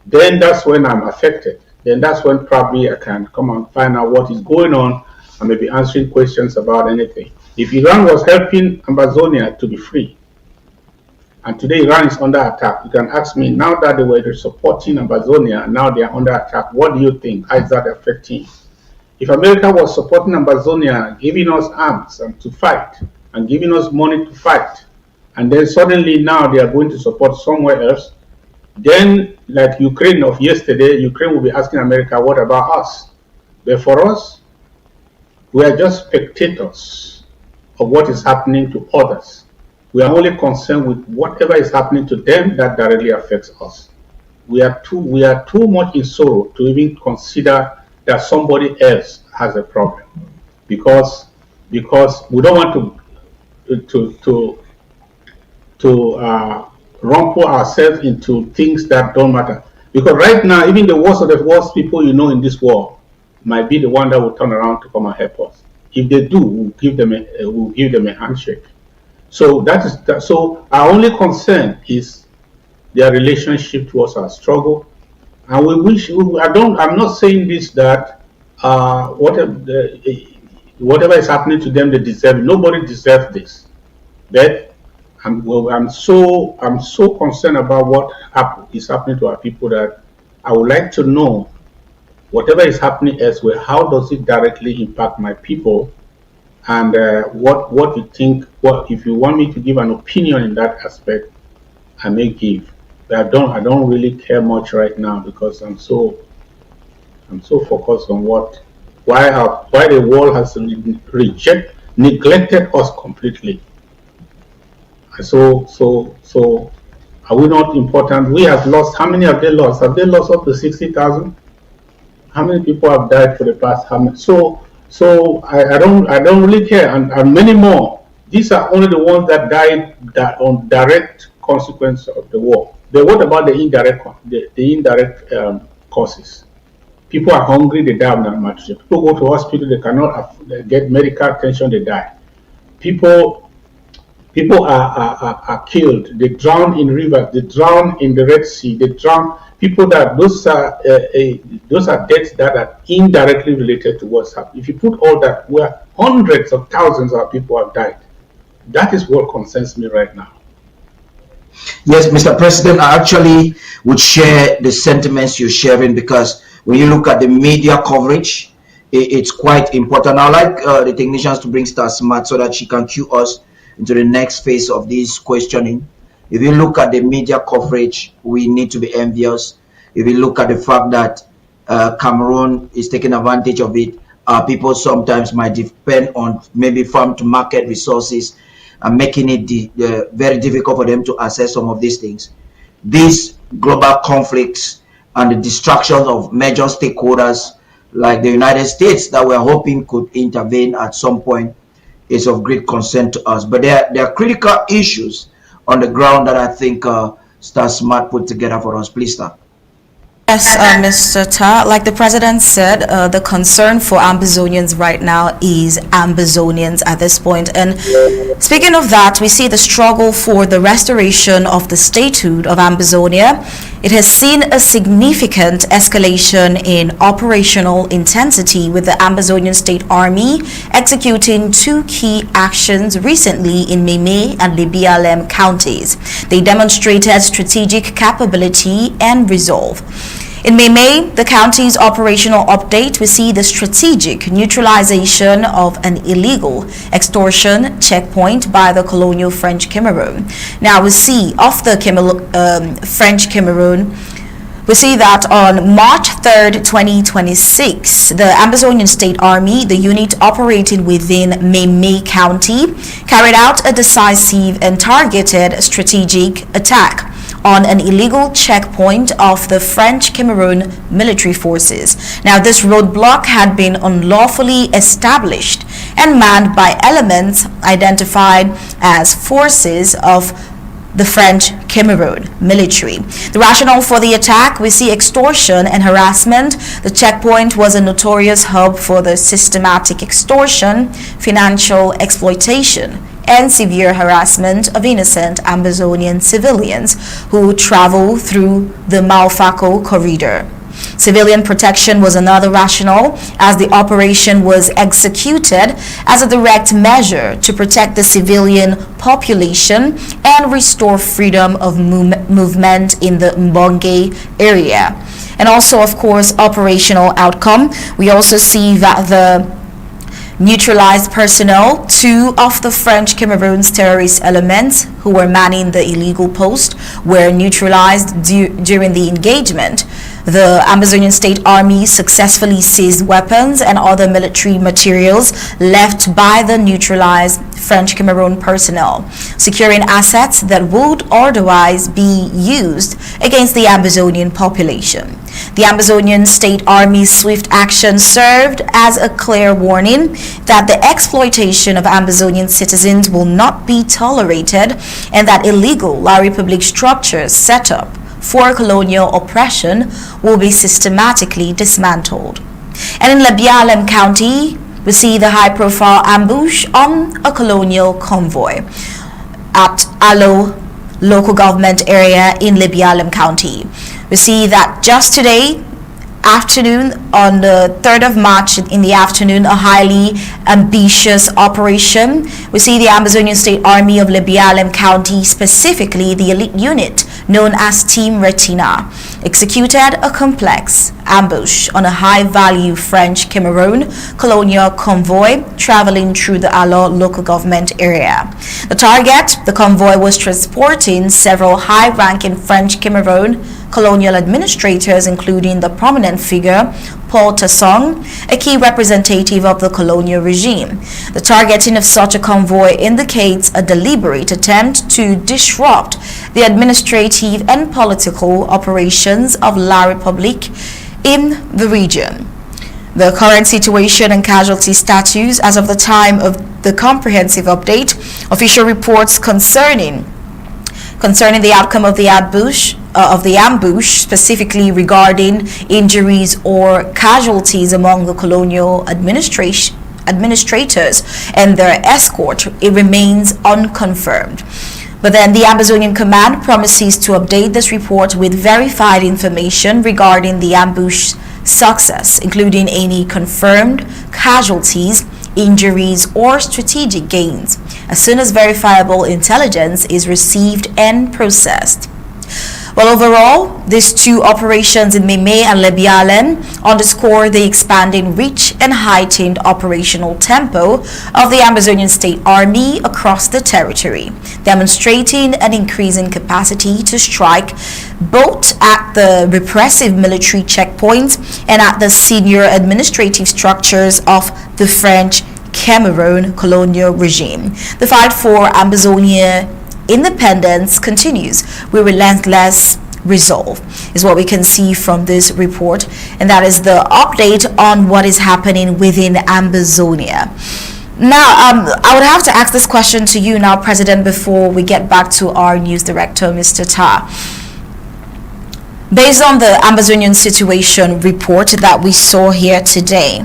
then that's when I'm affected. Then that's when probably I can come and find out what is going on and maybe answering questions about anything. If Iran was helping Ambazonia to be free, and today Iran is under attack, you can ask me, now that they were supporting Ambazonia, now they are under attack, what do you think? How is that affecting? If America was supporting Ambazonia, giving us arms and to fight, and giving us money to fight, and then suddenly now they are going to support somewhere else, then like Ukraine of yesterday, Ukraine will be asking America, what about us? But for us, we are just spectators of what is happening to others. We are only concerned with whatever is happening to them that directly affects us. We are too much in sorrow to even consider that somebody else has a problem, because because we don't want to rumple ourselves into things that don't matter. Because right now, even the worst of the worst people you know in this world might be the one that will turn around to come and help us. If they do, we'll give them a handshake. So that is that. So our only concern is their relationship towards our struggle, and we wish. I'm not saying this that whatever is happening to them, they deserve it. Nobody deserves this. But I'm so concerned about what is happening to our people that I would like to know whatever is happening elsewhere, how does it directly impact my people, and what you think. What if you want me to give an opinion in that aspect, I may give. But I don't really care much right now because I'm so focused on why the world has neglected us completely. So are we not important? We have lost. How many have they lost? Have they lost up to 60,000? How many people have died for the past? How many? So I don't really care, and many more. These are only the ones that died on direct consequence of the war. But what about the indirect causes? People are hungry, they die of malnutrition. People go to hospital, they cannot get medical attention, they die. People are killed. They drown in rivers. They drown in the Red Sea. They drown. Those are deaths that are indirectly related to what's happening. If you put all that, where hundreds of thousands of people have died, that is what concerns me right now. Yes, Mr. President, I actually would share the sentiments you're sharing, because when you look at the media coverage, it's quite important. I'd like the technicians to bring Star Smart so that she can cue us into the next phase of this questioning. If you look at the media coverage, we need to be envious. If you look at the fact that Cameroon is taking advantage of it, people sometimes might depend on maybe farm to market resources and making it very difficult for them to access some of these things. These global conflicts and the distractions of major stakeholders like the United States that we're hoping could intervene at some point is of great concern to us. But there are critical issues on the ground that I think Star Smart put together for us. Please, Star. Yes, Mr. Tarh, like the president said, the concern for Ambazonians right now is Ambazonians at this point. And speaking of that, we see the struggle for the restoration of the statehood of Ambazonia. It has seen a significant escalation in operational intensity, with the Ambazonian State Army executing two key actions recently in Meme and Libialem counties. They demonstrated strategic capability and resolve. In Meme, the county's operational update, we see the strategic neutralization of an illegal extortion checkpoint by the colonial French Cameroon. Now we see off the French Cameroon, we see that on March 3rd, 2026, the Ambazonian State Army, the unit operating within Meme County, carried out a decisive and targeted strategic attack on an illegal checkpoint of the French Cameroon military forces. Now, this roadblock had been unlawfully established and manned by elements identified as forces of the French Cameroon military. The rationale for the attack, we see extortion and harassment. The checkpoint was a notorious hub for the systematic extortion, financial exploitation, and severe harassment of innocent Ambazonian civilians who travel through the Malfaco corridor. Civilian protection was another rationale, as the operation was executed as a direct measure to protect the civilian population and restore freedom of movement in the Mbonge area. And also, of course, operational outcome. We also see that the neutralized personnel, two of the French Cameroon's terrorist elements who were manning the illegal post, were neutralized during the engagement. The Amazonian State Army successfully seized weapons and other military materials left by the neutralized French Cameroon personnel, securing assets that would otherwise be used against the Amazonian population. The Amazonian State Army's swift action served as a clear warning that the exploitation of Amazonian citizens will not be tolerated and that illegal La République structures set up for colonial oppression will be systematically dismantled. And in Lebialem County, we see the high-profile ambush on a colonial convoy at Alo local government area in Lebialem County. We see that just today afternoon, on the 3rd of March in the afternoon, a highly ambitious operation. We see the Amazonian State Army of Lebialem County, specifically the elite unit known as Team Retina, executed a complex ambush on a high-value French Cameroon colonial convoy traveling through the Alo local government area. The target, the convoy was transporting several high-ranking French Cameroon colonial administrators, including the prominent figure Paul Tassong, a key representative of the colonial regime. The targeting of such a convoy indicates a deliberate attempt to disrupt the administrative and political operations of La République in the region. The current situation and casualty status as of the time of the comprehensive update, official reports concerning the outcome of the ambush, specifically regarding injuries or casualties among the colonial administrators and their escort, it remains unconfirmed. But then the Amazonian Command promises to update this report with verified information regarding the ambush success, including any confirmed casualties, injuries, or strategic gains, as soon as verifiable intelligence is received and processed. Well, overall, these two operations in Meme and Lebialem underscore the expanding reach and heightened operational tempo of the Amazonian State Army across the territory, demonstrating an increasing capacity to strike both at the repressive military checkpoints and at the senior administrative structures of the French Cameroon colonial regime. The fight for Ambazonia independence continues with relentless resolve, is what we can see from this report, and that is the update on what is happening within Ambazonia. Now, I would have to ask this question to you now, President, before we get back to our news director, Mr. Tarh. Based on the Amazonian situation report that we saw here today,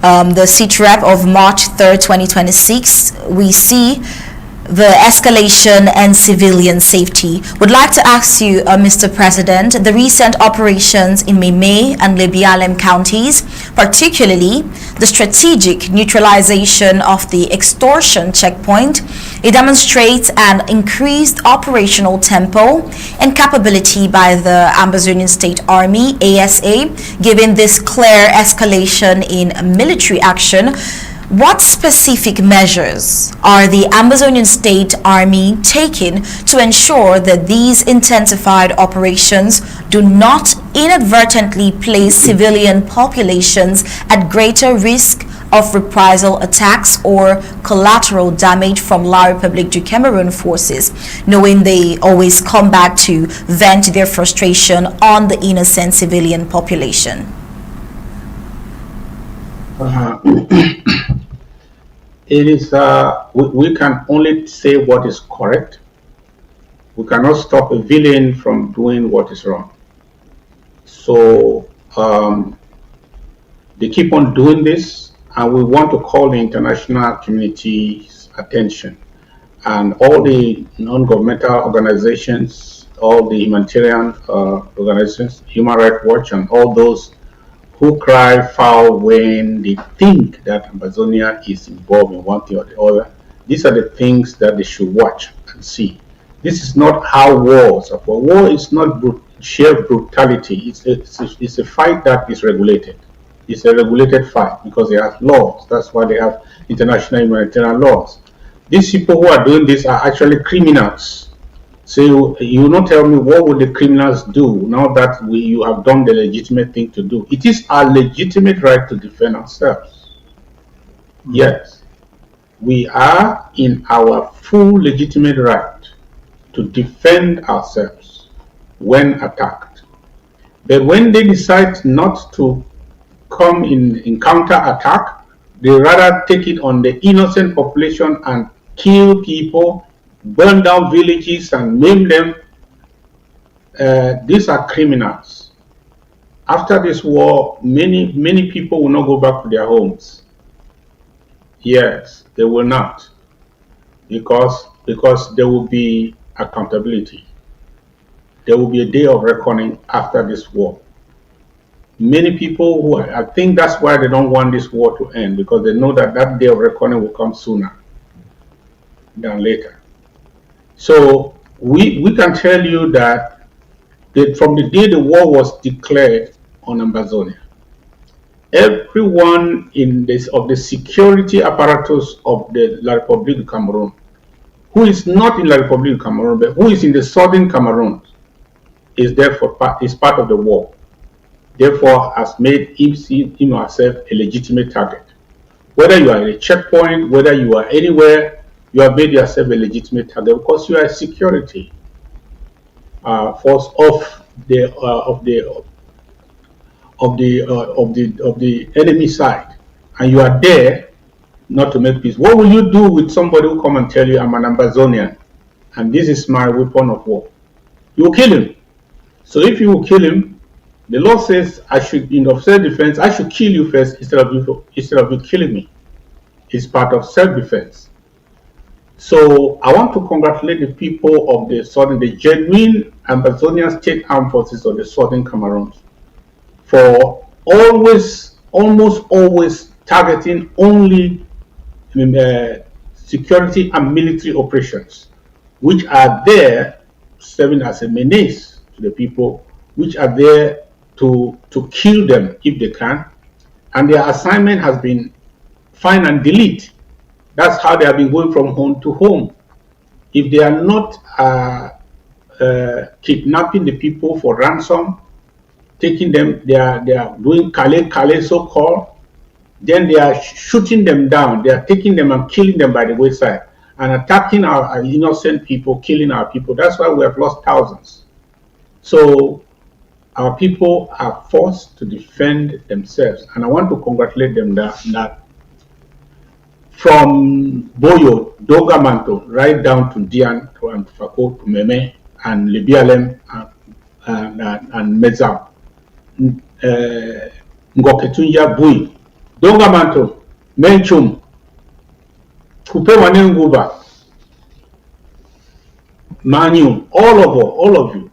the CITREP of March 3rd, 2026, we see the escalation and civilian safety. Would like to ask you, Mr. President, the recent operations in Meme and Lebialem counties, particularly the strategic neutralization of the extortion checkpoint, it demonstrates an increased operational tempo and capability by the Amazonian State Army, ASA, given this clear escalation in military action. What specific measures are the Amazonian State Army taking to ensure that these intensified operations do not inadvertently place civilian populations at greater risk of reprisal attacks or collateral damage from La République du Cameroon forces, knowing they always come back to vent their frustration on the innocent civilian population? It is, we can only say what is correct. We cannot stop a villain from doing what is wrong. So they keep on doing this, and we want to call the international community's attention, and all the non-governmental organizations, all the humanitarian organizations, Human Rights Watch, and all those who cry foul when they think that Ambazonia is involved in one thing or the other. These are the things that they should watch and see. This is not how wars are. War is not sheer brutality. It's a fight that is regulated. It's a regulated fight because they have laws. That's why they have international humanitarian laws. These people who are doing this are actually criminals. So you not tell me what would the criminals do now that you have done the legitimate thing to do. It is our legitimate right to defend ourselves. Yes, we are in our full legitimate right to defend ourselves when attacked. But when they decide not to come in counter attack, they rather take it on the innocent population and kill people, burn down villages and maim them. These are criminals. After this war, many people will not go back to their homes. Yes, they will not, because there will be accountability. There will be a day of reckoning after this war. Many people I think that's why they don't want this war to end, because they know that that day of reckoning will come sooner than later. So we can tell you that from the day the war was declared on Ambazonia, everyone of the security apparatus of the La République du Cameroon, who is not in La République du Cameroon, but who is in the southern Cameroon, is part of the war. Therefore, has made him or herself a legitimate target. Whether you are at a checkpoint, whether you are anywhere, you have made yourself a legitimate target because you are a security force of the enemy side, and you are there not to make peace. What will you do with somebody who come and tell you, I'm an Ambazonian and this is my weapon of war? You will kill him. So if you will kill him, the law says I should, in self-defense, I should kill you first instead of you killing me. It's part of self-defense. So I want to congratulate the people of the genuine Ambazonian State Armed Forces of the Southern Cameroon for almost always targeting only security and military operations, which are there serving as a menace to the people, which are there to kill them if they can, and their assignment has been find and delete. That's how they have been going from home to home. If they are not kidnapping the people for ransom, taking them, they are doing kale so-called, then they are shooting them down. They are taking them and killing them by the wayside and attacking our innocent people, killing our people. That's why we have lost thousands. So our people are forced to defend themselves, and I want to congratulate them that from Boyo, Dogamanto, right down to Dian, to Antufako, to Meme, and Libialem, and Mezam, Ngoketunja Bui, Dogamanto, Menchum, Kupe Wanenguba, Manu, all of you.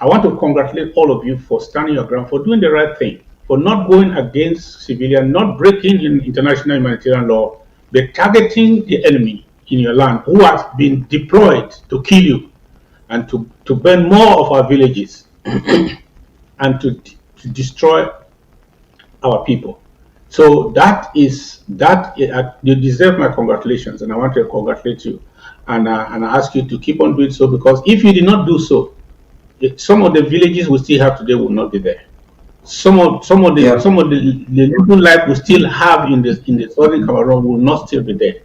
I want to congratulate all of you for standing your ground, for doing the right thing, for not going against civilians, not breaking in international humanitarian law, but targeting the enemy in your land who has been deployed to kill you and to burn more of our villages and to destroy our people. So you deserve my congratulations, and I want to congratulate you, and I ask you to keep on doing so, because if you did not do so, some of the villages we still have today will not be there. Some of the little life we still have in the southern Cameroon will not still be there,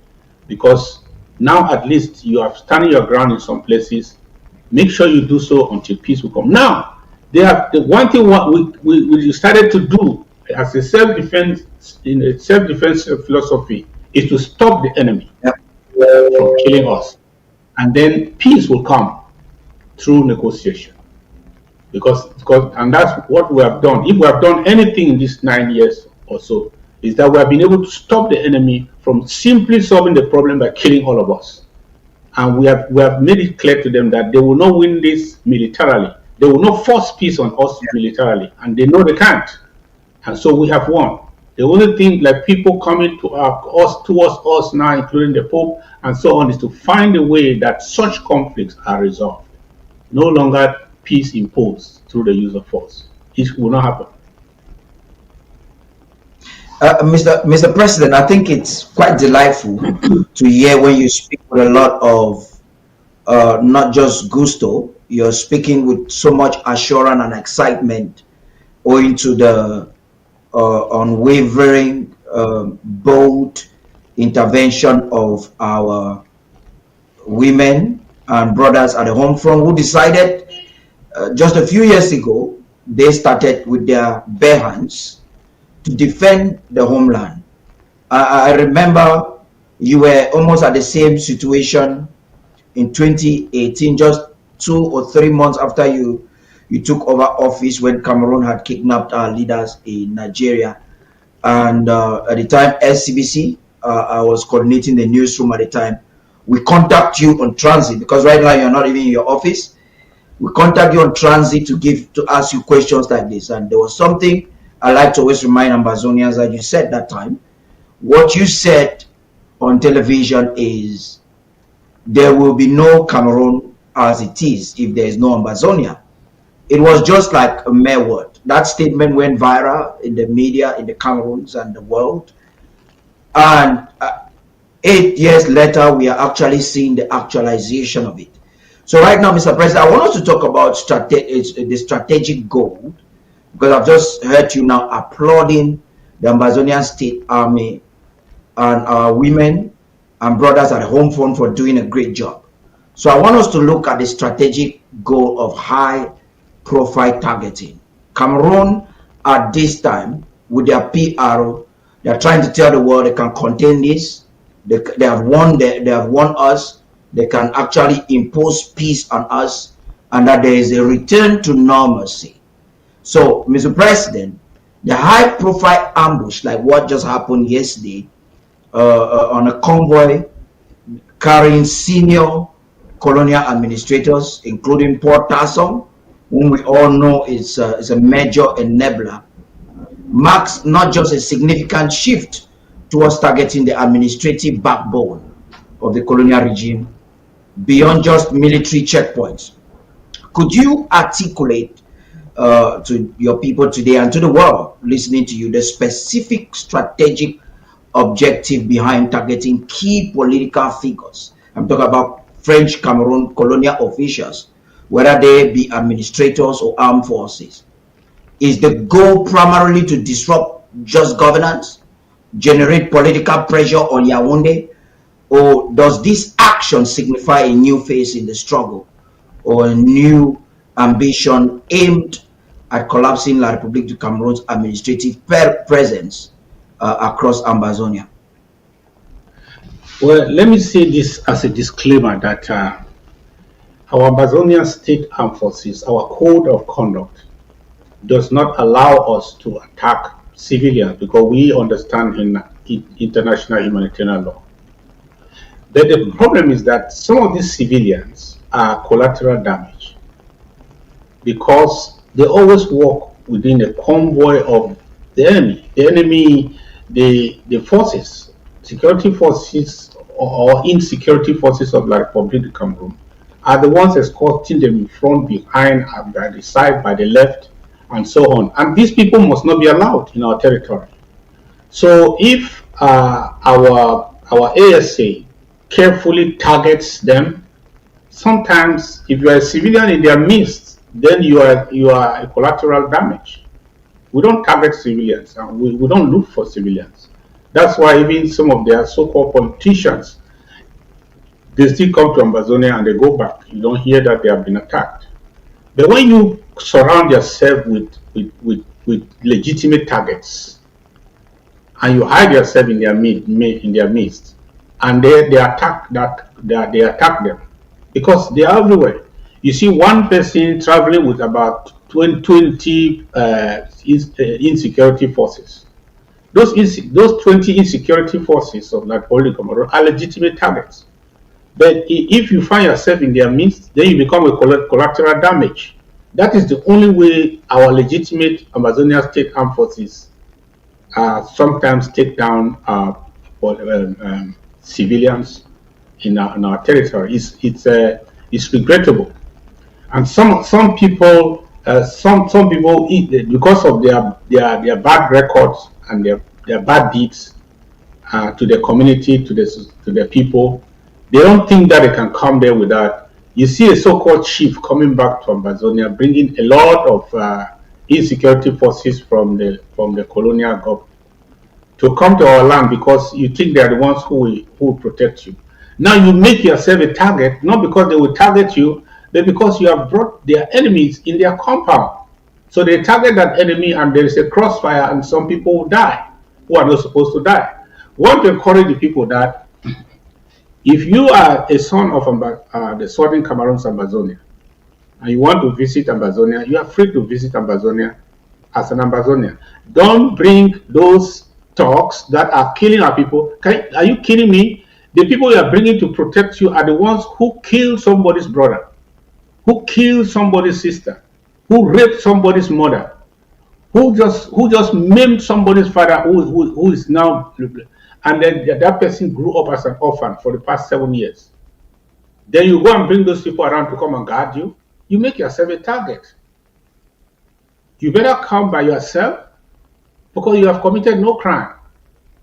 because now at least you have standing your ground in some places. Make sure you do so until peace will come. Now, they have the one thing what we decided to do as a self-defense philosophy is to stop the enemy from killing us, and then peace will come through negotiation. And that's what we have done. If we have done anything in these 9 years or so, is that we have been able to stop the enemy from simply solving the problem by killing all of us. And we have made it clear to them that they will not win this militarily. They will not force peace on us militarily, and they know they can't. And so we have won. The only thing, like people coming towards us now, including the Pope and so on, is to find a way that such conflicts are resolved. No longer peace imposed through the use of force. It will not happen. Mr. President, I think it's quite delightful to hear when you speak with a lot of not just gusto. You're speaking with so much assurance and excitement owing to the unwavering, bold intervention of our women and brothers at the home front who decided just a few years ago, they started with their bare hands to defend the homeland. I remember you were almost at the same situation in 2018, just 2 or 3 months after you took over office, when Cameroon had kidnapped our leaders in Nigeria. And at the time, SCBC, I was coordinating the newsroom at the time. We contact you on transit because right now you're not even in your office. We contact you on transit to ask you questions like this. And there was something I like to always remind Ambazonians that you said that time. What you said on television is there will be no Cameroon as it is if there is no Ambazonia. It was just like a mere word. That statement went viral in the media, in the Cameroons and the world. And 8 years later, we are actually seeing the actualization of it. So right now, Mr. President, I want us to talk about the strategic goal, because I've just heard you now applauding the Ambazonian State Army and our women and brothers at the home front for doing a great job. So I want us to look at the strategic goal of high profile targeting. Cameroon at this time, with their PR, they are trying to tell the world they can contain this. They have won us. They can actually impose peace on us, and that there is a return to normalcy. So, Mr. President, the high profile ambush like what just happened yesterday on a convoy carrying senior colonial administrators, including Port Tarh, whom we all know is a major enabler, marks not just a significant shift towards targeting the administrative backbone of the colonial regime beyond just military checkpoints. Could you articulate to your people today and to the world listening to you the specific strategic objective behind targeting key political figures? I'm talking about French Cameroon colonial officials, whether they be administrators or armed forces. Is the goal primarily to disrupt just governance, generate political pressure on Yaoundé, or does this action signify a new phase in the struggle or a new ambition aimed at collapsing La République du Cameroon's administrative presence across Ambazonia? Well, let me say this as a disclaimer that our Ambazonian State Armed Forces, our code of conduct, does not allow us to attack civilians because we understand international humanitarian law. But the problem is that some of these civilians are collateral damage because they always walk within the convoy of the enemy. The enemy, the forces, security forces or insecurity forces of La République du Cameroon are the ones escorting them in front, behind, by the side, by the left, and so on. And these people must not be allowed in our territory. So if our ASA carefully targets them, sometimes if you are a civilian in their midst, then you are a collateral damage. We don't target civilians, and we don't look for civilians. That's why even some of their so-called politicians, they still come to Ambazonia and they go back. You don't hear that they have been attacked. But when you surround yourself with legitimate targets and you hide yourself in their midst, and they attack them because they are everywhere. You see one person traveling with about 20 insecurity forces. Those 20 insecurity forces of La République du Cameroon are legitimate targets. But if you find yourself in their midst, then you become a collateral damage. That is the only way our legitimate Amazonian State Armed Forces sometimes take down civilians in our territory. It's regrettable, and some people because of their bad records and their bad deeds to the community, to the people, they don't think that they can come there without You see a so-called chief coming back to Ambazonia, bringing a lot of insecurity forces from the colonial government to come to our land because you think they are the ones who will protect you. Now you make yourself a target, not because they will target you, but because you have brought their enemies in their compound. So they target that enemy and there is a crossfire and some people will die who are not supposed to die. We want to encourage the people that if you are a son of the Southern Cameroon's Ambazonia and you want to visit Ambazonia, you are free to visit Ambazonia as an Ambazonian. Don't bring those talks that are killing our people. Are you kidding me? The people you are bringing to protect you are the ones who killed somebody's brother, who killed somebody's sister, who raped somebody's mother, who just maimed somebody's father who is now, and then that person grew up as an orphan for the past 7 years. Then you go and bring those people around to come and guard you. You make yourself a target. You better come by yourself because you have committed no crime.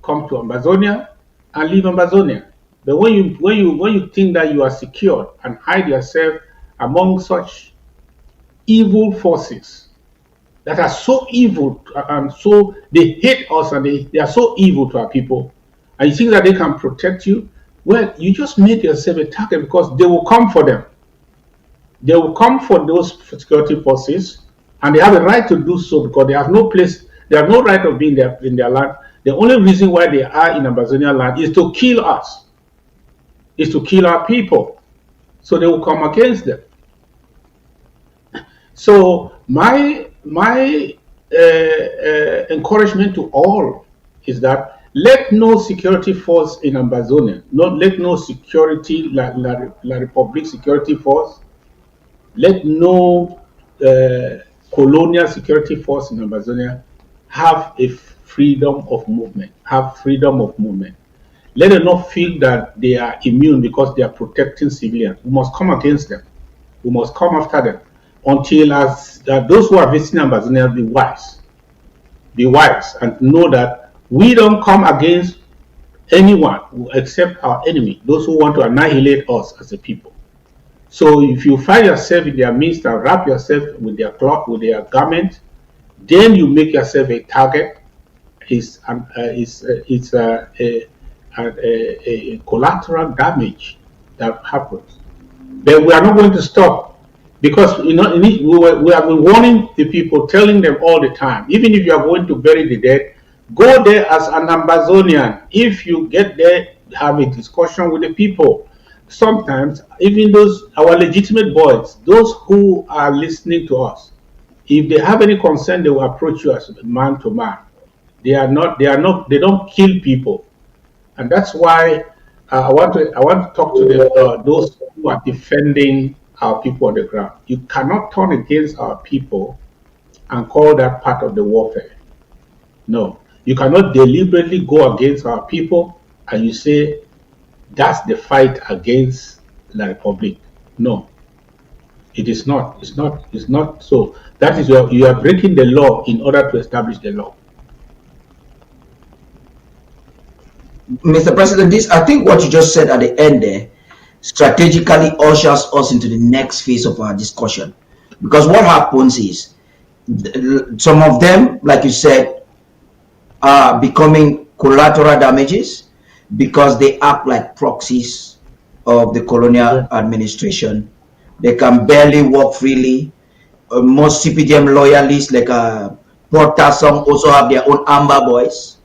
Come to Ambazonia and leave Ambazonia. But when you think that you are secure and hide yourself among such evil forces that are so evil and so they hate us and they are so evil to our people, and you think that they can protect you, well, you just made yourself a target because they will come for them. They will come for those security forces, and they have a right to do so because they have no place, they have no right of being there in their land. The only reason why they are in Ambazonia land is to kill us, is to kill our people. So they will come against them. So my encouragement to all is that let no security force in Ambazonia, let no security, La Republic security force, let no colonial security force in Ambazonia have a freedom of movement, Let them not feel that they are immune because they are protecting civilians. We must come against them. We must come after them until those who are visiting Ambazonia be wise. Be wise and know that we don't come against anyone except our enemy, those who want to annihilate us as a people. So if you find yourself in their midst and wrap yourself with their cloth, with their garment, then you make yourself a target. It's a collateral damage that happens. But we are not going to stop because we have been warning the people, telling them all the time, even if you are going to bury the dead, go there as an Ambazonian. If you get there, have a discussion with the people. Sometimes even our legitimate boys, those who are listening to us, if they have any concern, they will approach you as man to man. They don't kill people. And that's why I want to talk to those who are defending our people on the ground. You cannot turn against our people and call that part of the warfare. No, you cannot deliberately go against our people and you say that's the fight against the Republic. No, it is not. It's not so. That is where you are breaking the law in order to establish the law. Mr. President, I think what you just said at the end there strategically ushers us into the next phase of our discussion. Because what happens is some of them, like you said, are becoming collateral damages because they act like proxies of the colonial administration. They can barely walk freely. Most CPDM loyalists like Portasong also have their own Amba boys.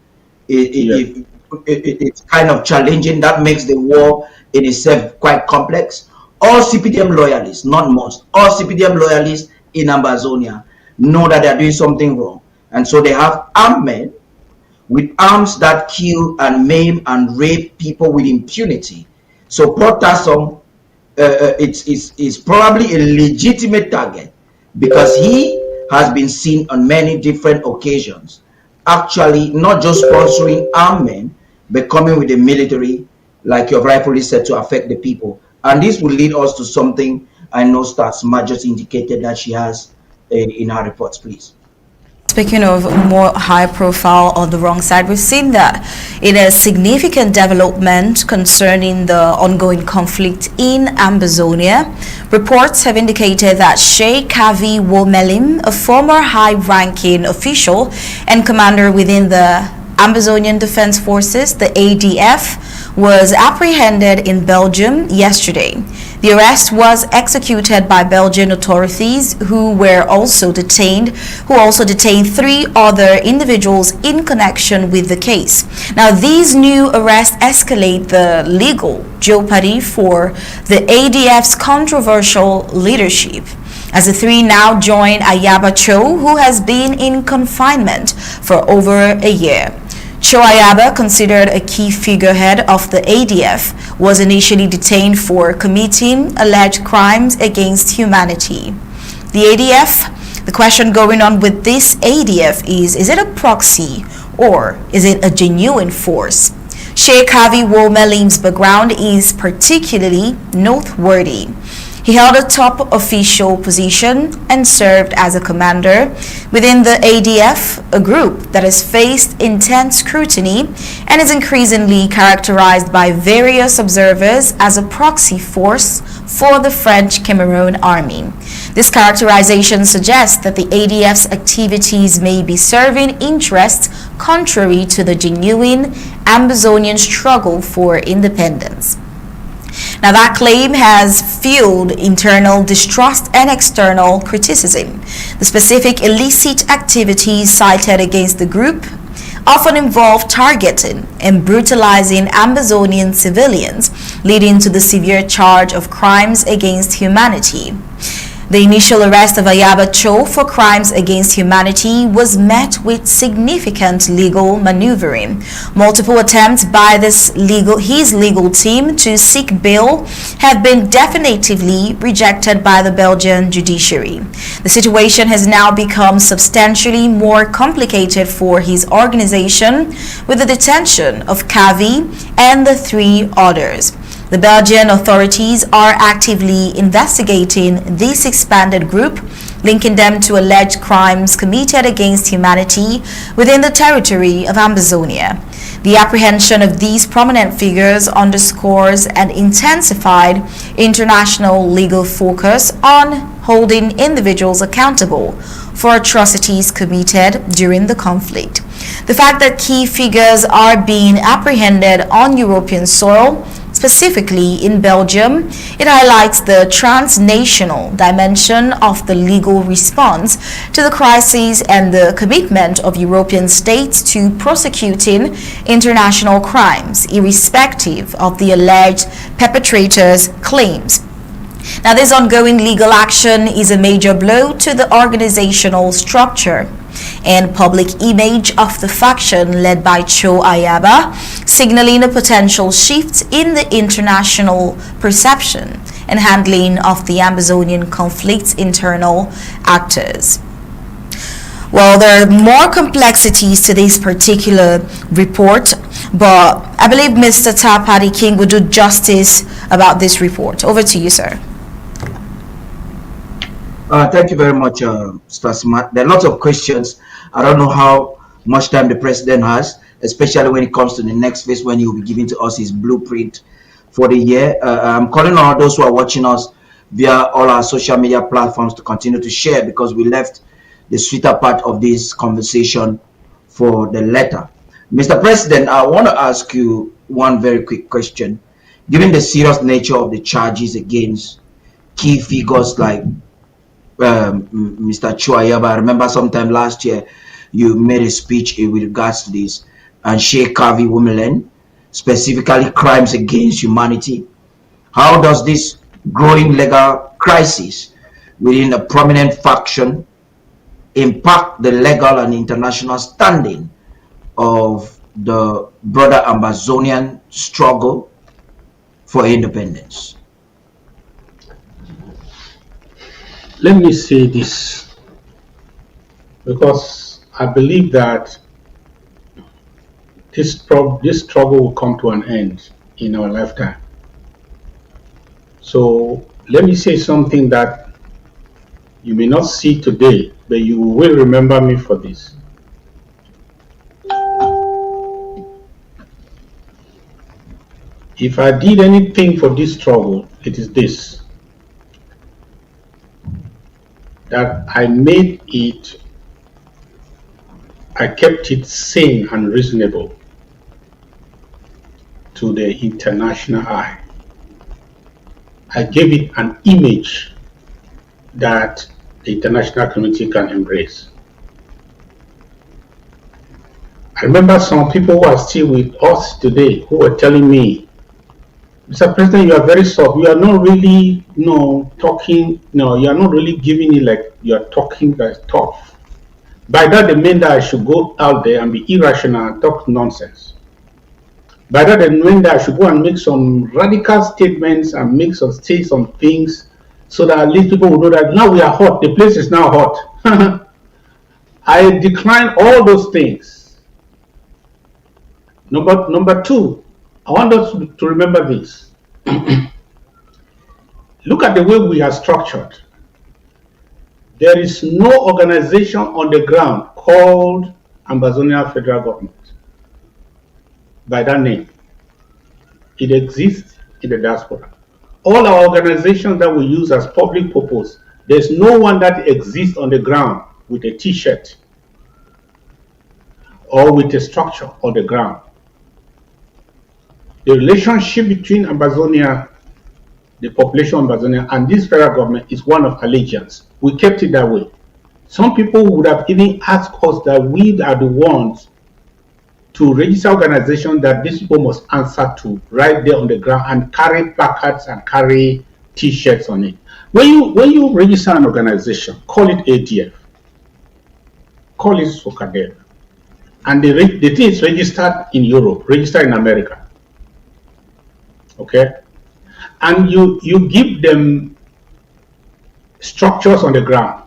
It's kind of challenging. That makes the war in itself quite complex. All CPDM loyalists, not most, all CPDM loyalists in Ambazonia know that they are doing something wrong. And so they have armed men with arms that kill and maim and rape people with impunity. So Portasong it's probably a legitimate target because he has been seen on many different occasions actually not just sponsoring armed men but coming with the military, like you have rightfully said, to affect the people. And this will lead us to something I know Stats just indicated that she has in her reports. Please. speaking of more high profile on the wrong side, we've seen that in a significant development concerning the ongoing conflict in Ambazonia. Reports have indicated that Sheikh Kavi Womelim, a former high-ranking official and commander within the Ambazonian Defense Forces, the ADF, was apprehended in Belgium yesterday. The arrest was executed by Belgian authorities who also detained 3 other individuals in connection with the case. Now, these new arrests escalate the legal jeopardy for the ADF's controversial leadership, as the 3 now join Ayaba Cho, who has been in confinement for over a year. Cho Ayaba, considered a key figurehead of the ADF, was initially detained for committing alleged crimes against humanity. The ADF, the question going on with this ADF is it a proxy or is it a genuine force? Sheikh Kavi Womelim's background is particularly noteworthy. He held a top official position and served as a commander within the ADF, a group that has faced intense scrutiny and is increasingly characterized by various observers as a proxy force for the French Cameroon army. This characterization suggests that the ADF's activities may be serving interests contrary to the genuine Ambazonian struggle for independence. Now, that claim has fueled internal distrust and external criticism. The specific illicit activities cited against the group often involve targeting and brutalizing Ambazonian civilians, leading to the severe charge of crimes against humanity. The initial arrest of Ayaba Cho for crimes against humanity was met with significant legal maneuvering. Multiple attempts by his legal team to seek bail have been definitively rejected by the Belgian judiciary. The situation has now become substantially more complicated for his organization with the detention of Kavi and the 3 others. The Belgian authorities are actively investigating this expanded group, linking them to alleged crimes committed against humanity within the territory of Ambazonia. The apprehension of these prominent figures underscores an intensified international legal focus on holding individuals accountable for atrocities committed during the conflict. The fact that key figures are being apprehended on European soil, specifically in Belgium, it highlights the transnational dimension of the legal response to the crisis and the commitment of European states to prosecuting international crimes, irrespective of the alleged perpetrators' claims. Now, this ongoing legal action is a major blow to the organizational structure and public image of the faction led by Cho Ayaba, signaling a potential shift in the international perception and handling of the Ambazonian conflict's internal actors. Well, there are more complexities to this particular report, but I believe Mr. Tarh Paddy King will do justice about this report. Over to you, sir. Thank you very much, Mr. Smart. There are lots of questions. I don't know how much time the president has, especially when it comes to the next phase, when he will be giving to us his blueprint for the year. I'm calling on all those who are watching us via all our social media platforms to continue to share, because we left the sweeter part of this conversation for the latter. Mr. President, I want to ask you one very quick question. Given the serious nature of the charges against key figures like Mr. Cho Ayaba, I remember sometime last year you made a speech with regards to this, and Sheikh Kavi Womelim, specifically crimes against humanity. How does this growing legal crisis within a prominent faction impact the legal and international standing of the broader Ambazonian struggle for independence? Let me say this, because I believe that this struggle will come to an end in our lifetime. So let me say something that You may not see today, but you will remember me for this. If I did anything for this struggle, it is this: that I kept it sane and reasonable to the international eye. I gave it an image that the international community can embrace. I remember some people who are still with us today who were telling me, Mr. President, you are very soft. You are not really, talking. No, you are not really giving it like you are talking that's tough. By that, they mean that I should go out there and be irrational and talk nonsense. By that, they mean that I should go and make some radical statements and say some things so that at least people will know that now we are hot. The place is now hot. I decline all those things. Number two, I want us to remember this. Look at the way we are structured. There is no organization on the ground called Ambazonia Federal Government by that name. It exists in the diaspora. All our organizations that we use as public purpose, there's no one that exists on the ground with a t-shirt or with a structure on the ground. The relationship between Ambazonia, the population of Ambazonia, and this federal government is one of allegiance. We kept it that way. Some people would have even asked us that we are the ones to register organizations that these people must answer to right there on the ground and carry placards and carry t-shirts on it. When you register an organization, call it ADF, call it Sokadev, and the thing is registered in Europe, registered in America. Okay, and you give them structures on the ground,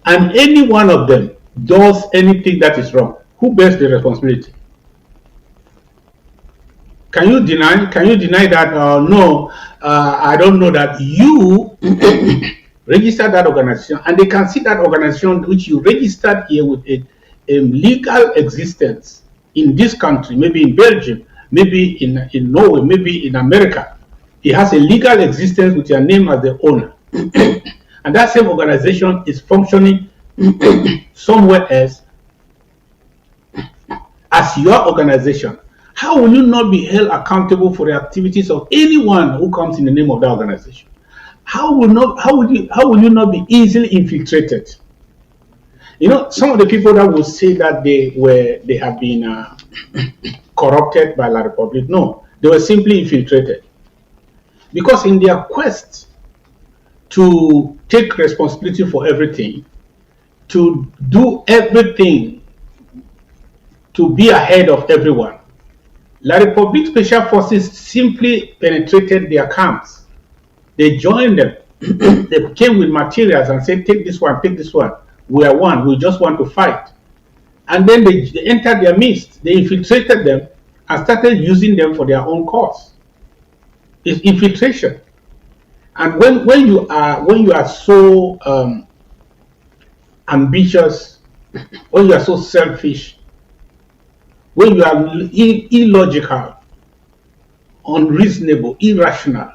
and any one of them does anything that is wrong, who bears the responsibility? Can you deny that? No, I don't know that. You register that organization, and they can see that organization which you registered here with a legal existence in this country, maybe in Belgium, maybe in Norway, maybe in America. It has a legal existence with your name as the owner. And that same organization is functioning somewhere else as your organization. How will you not be held accountable for the activities of anyone who comes in the name of that organization? How will you not be easily infiltrated? You know, some of the people that will say that they have been corrupted by La Republic, no, they were simply infiltrated. Because in their quest to take responsibility for everything, to do everything, to be ahead of everyone, La Republic Special Forces simply penetrated their camps. They joined them. They came with materials and said, take this one, take this one. We are one. We just want to fight. And then they entered their midst. They infiltrated them and started using them for their own cause. It's infiltration. And when you are so ambitious, when you are so selfish, when you are illogical, unreasonable, irrational,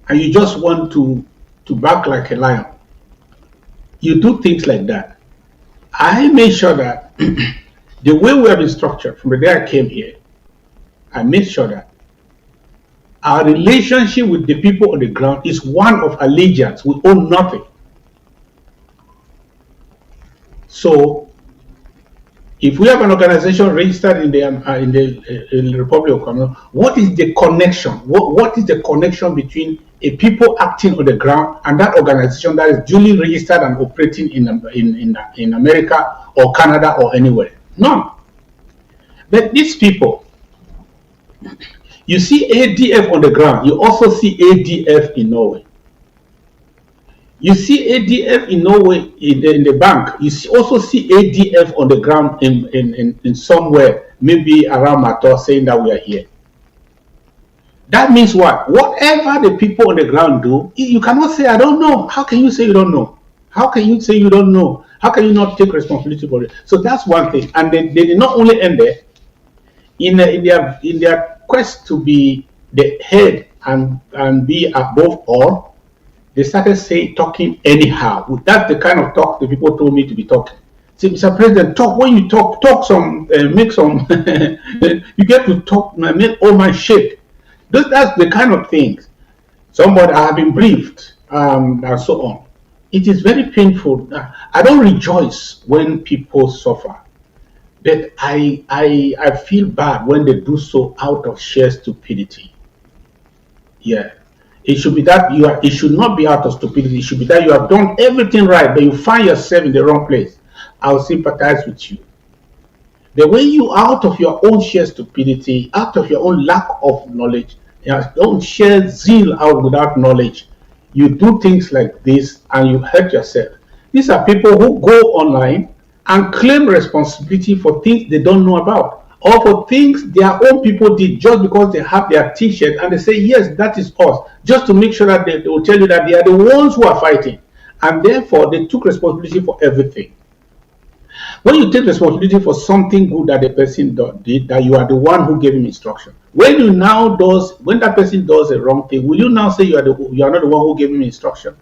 and you just want to bark like a lion, you do things like that. I made sure that the way we have been structured from the day I came here, I made sure that our relationship with the people on the ground is one of allegiance. We own nothing. So, if we have an organization registered in the Republic of Cameroon, what is the connection? What is the connection between a people acting on the ground and that organization that is duly registered and operating in America or Canada or anywhere? None. But these people, you see ADF on the ground, you also see ADF in Norway. You see ADF in Norway in the bank. You also see ADF on the ground in somewhere, maybe around Tarh, saying that we are here. That means what? Whatever the people on the ground do, you cannot say, I don't know. How can you say you don't know? How can you say you don't know? How can you not take responsibility for it? So that's one thing. And they did not only end there, in their quest to be the head and be above all, they started talking anyhow. That's the kind of talk the people told me to be talking. Say, Mr. President, talk. When you talk some, make some, you get to talk, make all my shit. That's the kind of things. Somebody, I have been briefed, and so on. It is very painful. I don't rejoice when people suffer, but I feel bad when they do so out of sheer stupidity. Yeah. It should be that it should not be out of stupidity. It should be that you have done everything right, but you find yourself in the wrong place. I'll sympathize with you. The way you, out of your own sheer stupidity, out of your own lack of knowledge, your own sheer zeal out without knowledge, you do things like this and you hurt yourself. These are people who go online and claim responsibility for things they don't know about, or for things their own people did just because they have their t-shirt and they say, yes, that is us, just to make sure that they will tell you that they are the ones who are fighting. And therefore, they took responsibility for everything. When you take responsibility for something good that the person did, that you are the one who gave him instruction. When that person does a wrong thing, will you now say you are not the one who gave him instruction?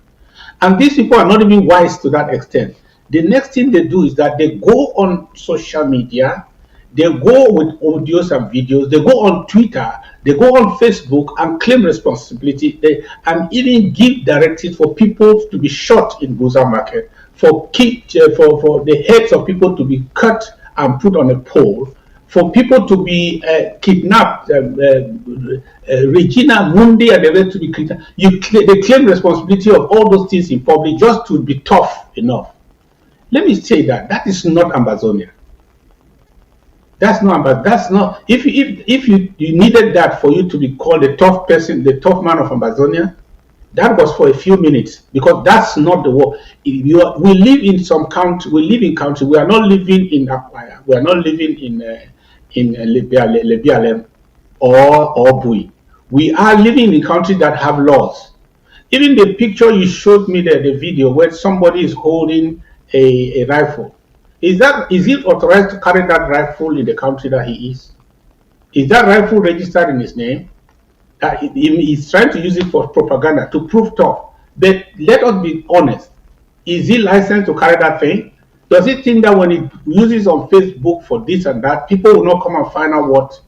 And these people are not even wise to that extent. The next thing they do is that they go on social media, they go with audios and videos, they go on Twitter, they go on Facebook and claim responsibility, and even give directives for people to be shot in Gaza market, for the heads of people to be cut and put on a pole, for people to be kidnapped, Regina Mundi and the rest to be kidnapped. They claim responsibility of all those things in public just to be tough enough. Let me say that is not Ambazonia. That's not. If you needed that for you to be called the tough person, the tough man of Ambazonia, that was for a few minutes, because that's not the war. We live in some country. We live in country. We are not living in Akwaya. We are not living in Lebialem or Bui. We are living in countries that have laws. Even the picture you showed me there, the video where somebody is holding a rifle. Is it authorized to carry that rifle in the country that he is? Is that rifle registered in his name? He's trying to use it for propaganda to prove tough. But let us be honest. Is he licensed to carry that thing? Does he think that when he uses on Facebook for this and that, people will not come and find out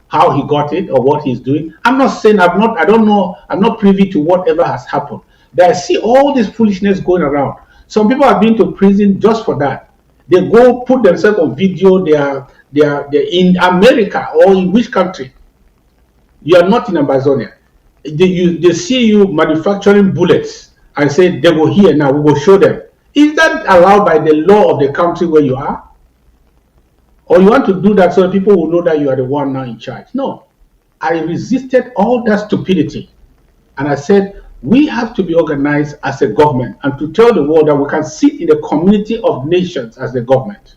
how he got it or what he's doing? I'm not saying I don't know. I'm not privy to whatever has happened. But I see all this foolishness going around. Some people have been to prison just for that. They go put themselves on video. They're in America or in which country? You are not in Ambazonia. They see you manufacturing bullets and say they go here now. We will show them. Is that allowed by the law of the country where you are? Or you want to do that so that people will know that you are the one now in charge? No. I resisted all that stupidity. And I said, we have to be organized as a government and to tell the world that we can sit in a community of nations as the government.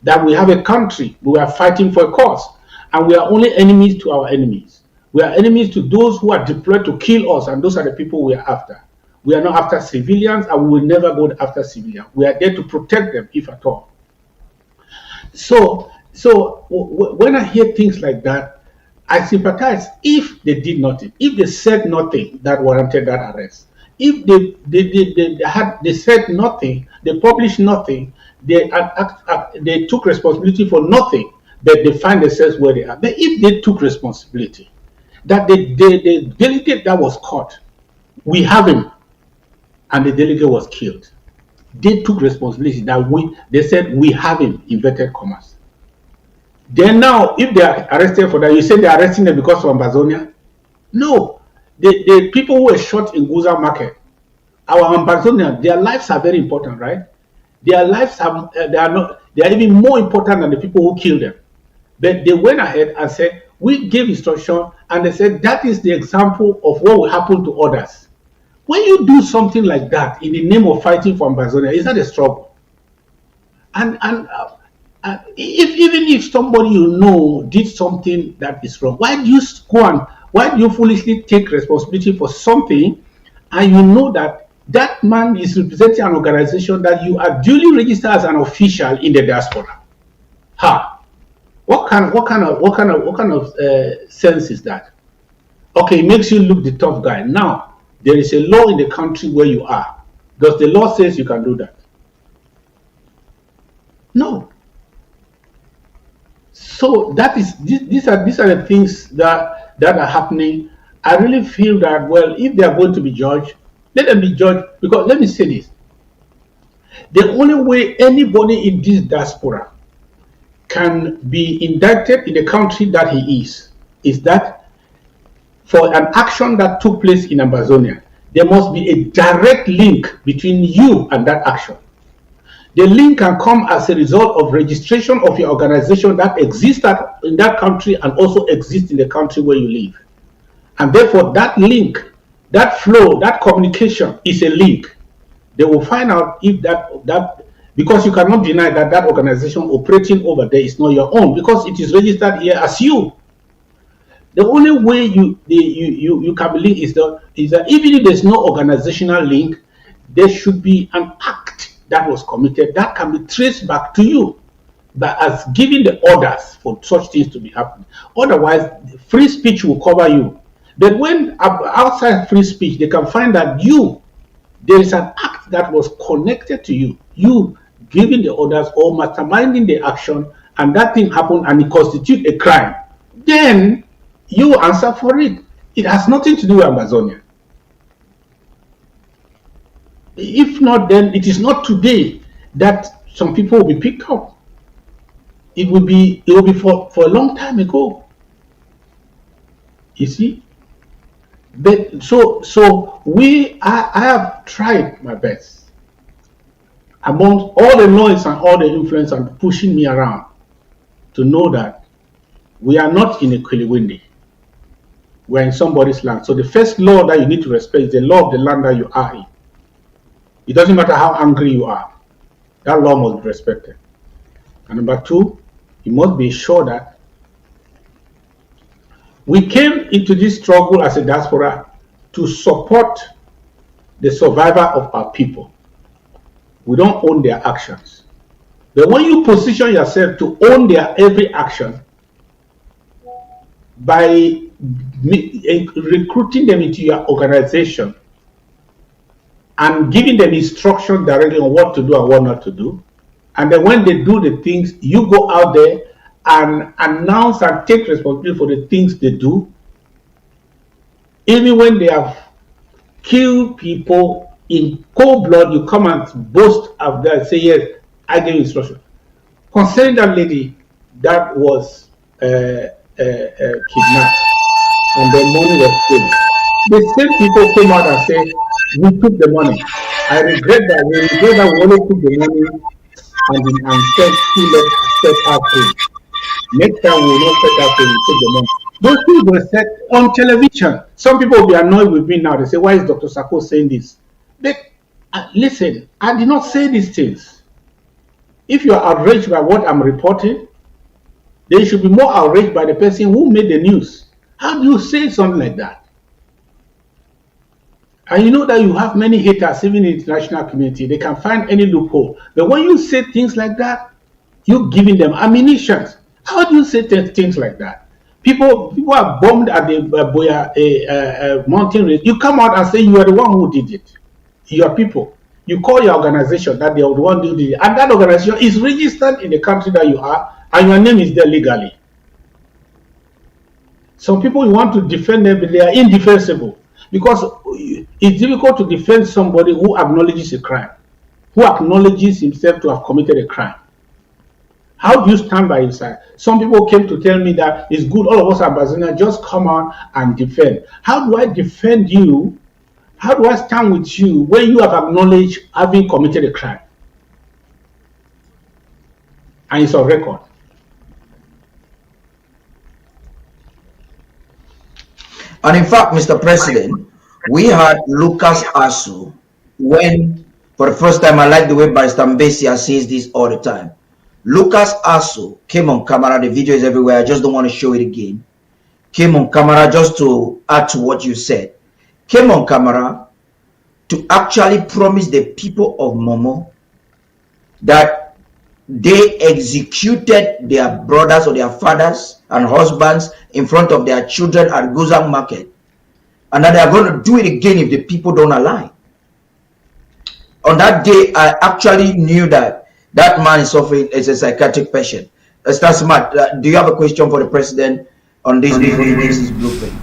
That we have a country, we are fighting for a cause. And we are only enemies to our enemies. We are enemies to those who are deployed to kill us, and those are the people we are after. We are not after civilians, and we will never go after civilians. We are there to protect them, if at all. So when I hear things like that, I sympathize if they did nothing, if they said nothing that warranted that arrest. If they said nothing, they published nothing, they took responsibility for nothing, but they find themselves where they are. But if they took responsibility, that the delegate that was caught, we have him, and the delegate was killed. They took responsibility that they said we have him, inverted commas. Then now, if they are arrested for that, you say they are arresting them because of Ambazonia? No. The people who were shot in Gaza market, our Ambazonia, their lives are very important, right? Their lives they are even more important than the people who killed them. But they went ahead and said, we gave instruction, and they said that is the example of what will happen to others. When you do something like that in the name of fighting for Ambazonia, is that a struggle? And Even if somebody you know did something that is wrong, why do you why do you foolishly take responsibility for something, and you know that that man is representing an organization that you are duly registered as an official in the diaspora? What kind of sense is that? Okay, it makes you look the tough guy. Now there is a law in the country where you are. Does the law says you can do that? No. So that is these are the things that are happening. I really feel that, well, if they are going to be judged, let them be judged. Because let me say this: the only way anybody in this diaspora can be indicted in the country that he is that for an action that took place in Ambazonia, there must be a direct link between you and that action. The link can come as a result of registration of your organization that exists in that country and also exists in the country where you live. And therefore, that link, that flow, that communication is a link. They will find out if that because you cannot deny that that organization operating over there is not your own, because it is registered here as you. The only way you can believe is that even if there's no organizational link, there should be an act that was committed that can be traced back to you, but as giving the orders for such things to be happening. Otherwise, free speech will cover you. But when outside free speech, they can find that there is an act that was connected to you giving the orders or masterminding the action, and that thing happened and it constitutes a crime, then you answer for it. It has nothing to do with Ambazonia. If not, then it is not today that some people will be picked up. It will be for a long time ago. You see? But so I have tried my best amongst all the noise and all the influence and pushing me around to know that we are not in a Kwiliwindi. We are in somebody's land. So the first law that you need to respect is the law of the land that you are in. It doesn't matter how angry you are. That law must be respected. And number two, you must be sure that we came into this struggle as a diaspora to support the survival of our people. We don't own their actions. But when you position yourself to own their every action by recruiting them into your organization and giving them instruction directly on what to do and what not to do, and then when they do the things, you go out there and announce and take responsibility for the things they do, even when they have killed people in cold blood, you come and boast of that, say, yes, I gave instruction. Concerning that lady that was kidnapped and the money was stolen, the same people came out and said, we took the money. I regret that. We regret that we only took the money and said, set out free. Next time we will not set out free, we take the money. Those things were said on television. Some people will be annoyed with me now. They say, why is Dr. Sako saying this? But listen, I did not say these things. If you are outraged by what I'm reporting, then you should be more outraged by the person who made the news. How do you say something like that? And you know that you have many haters, even in the international community. They can find any loophole. But when you say things like that, you're giving them ammunition. How do you say things like that? People are bombed at the Boya mountain range. You come out and say you are the one who did it. Your people. You call your organization that they are the one who did it. And that organization is registered in the country that you are, and your name is there legally. Some people, you want to defend them, but they are indefensible. Because it's difficult to defend somebody who acknowledges a crime, who acknowledges himself to have committed a crime. How do you stand by his side? Some people came to tell me that it's good, all of us Ambazonia, just come out and defend. How do I defend you? How do I stand with you when you have acknowledged having committed a crime? And it's on record. And in fact, Mr. President, we had Lucas when, for the first time, I like the way Barrister Mbesia says this all the time. Lucas Asso came on camera. The video is everywhere. I just don't want to show it again. Came on camera just to add to what you said. Came on camera to actually promise the people of Momo that they executed their brothers or their fathers and husbands in front of their children at Guzang Market, and that they are going to do it again if the people don't align. On that day, I actually knew that that man is suffering as a psychiatric patient. Mr. Smart, do you have a question for the president on this blueprint?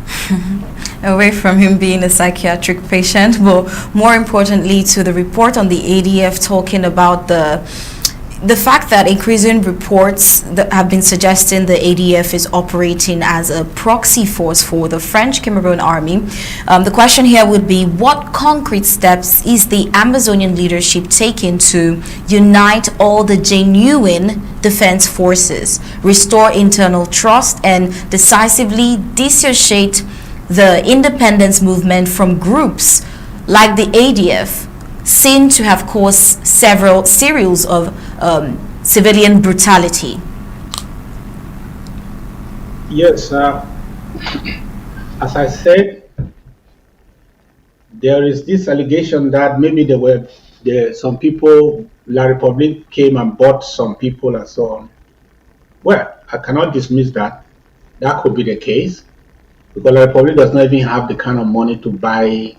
Away from him being a psychiatric patient, but more importantly to the report on the ADF talking about the fact that increasing reports that have been suggesting the ADF is operating as a proxy force for the French Cameroon army. The question here would be, what concrete steps is the Ambazonian leadership taking to unite all the genuine defense forces, restore internal trust, and decisively dissociate the independence movement from groups like the ADF, seen to have caused several series of civilian brutality? Yes, as I said, there is this allegation that maybe some people, La Republique came and bought some people and so on. Well, I cannot dismiss that. That could be the case, because La Republique does not even have the kind of money to buy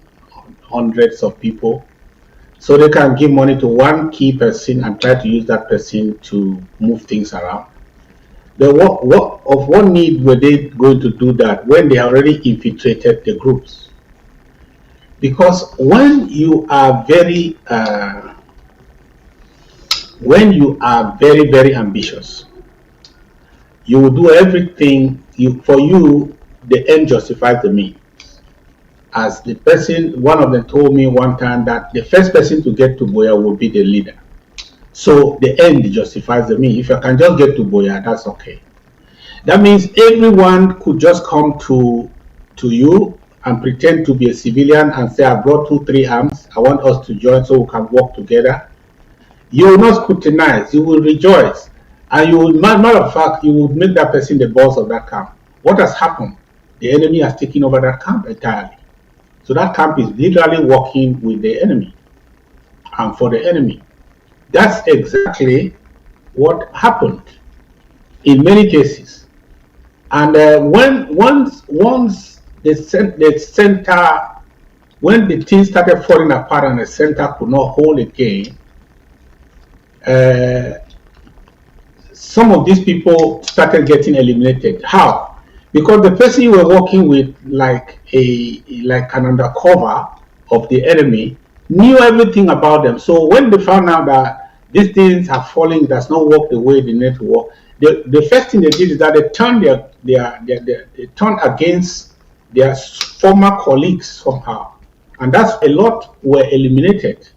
hundreds of people. So they can give money to one key person and try to use that person to move things around. What need were they going to do that when they already infiltrated the groups? Because when you are very, very ambitious, you will do everything. For you, the end justifies the means. As the person, one of them told me one time that the first person to get to Boya will be the leader. So the end justifies the means. If you can just get to Boya, that's okay. That means everyone could just come to you and pretend to be a civilian and say, I brought 2-3 arms. I want us to join so we can work together. You will not scrutinize. You will rejoice. And you will, matter of fact, you will make that person the boss of that camp. What has happened? The enemy has taken over that camp entirely. So that camp is literally working with the enemy and for the enemy. That's exactly what happened in many cases. And once the center, when the team started falling apart and the center could not hold again, some of these people started getting eliminated. How? Because the person you were working with, like an undercover of the enemy, knew everything about them. So when they found out that these things are falling, it does not work the way they need to work, the first thing they did is that they turned they turned against their former colleagues somehow, and that's a lot were eliminated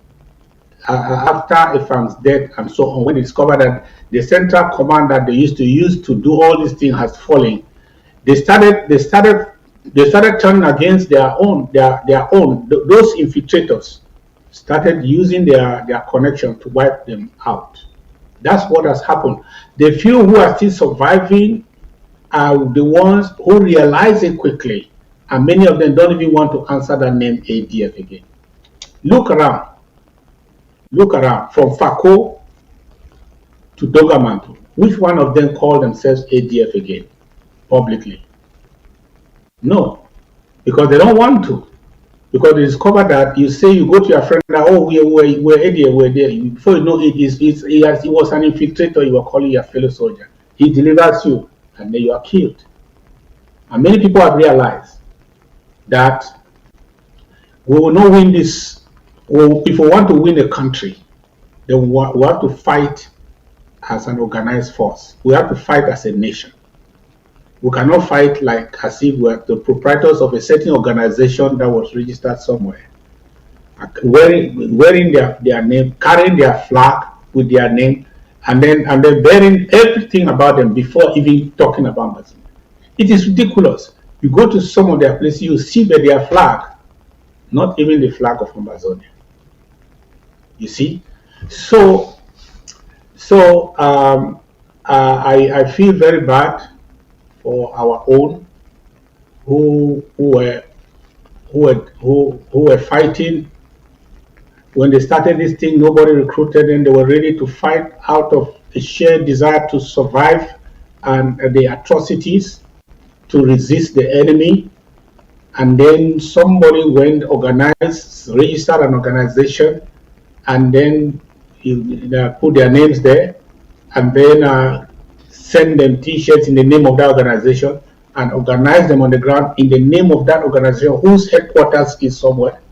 after Efan's death and so on. When they discovered that the central command that they used to use to do all these things has fallen, they started turning against their own. Those infiltrators started using their connection to wipe them out. That's what has happened. The few who are still surviving are the ones who realize it quickly, and many of them don't even want to answer that name ADF again. Look around from Fako to Dogamantu. Which one of them call themselves ADF again publicly? No, because they don't want to. Because they discover that you say you go to your friend that, oh, we're ADF, we're there. Before you know it, he was an infiltrator, you were calling your fellow soldier. He delivers you, and then you are killed. And many people have realized that we will not win this. Well, if we want to win a country, then we have to fight as an organized force. We have to fight as a nation. We cannot fight like as if we are the proprietors of a certain organization that was registered somewhere, wearing their name, carrying their flag with their name, and then bearing everything about them before even talking about Ambazonia. It is ridiculous. You go to some of their places, you see that their flag, not even the flag of Ambazonia. You see, so So I feel very bad for our own who were fighting when they started this thing. Nobody recruited them. They were ready to fight out of a shared desire to survive and the atrocities, to resist the enemy. And then somebody went organized, registered an organization, and then put their names there, and then send them T-shirts in the name of that organization, and organize them on the ground in the name of that organization whose headquarters is somewhere.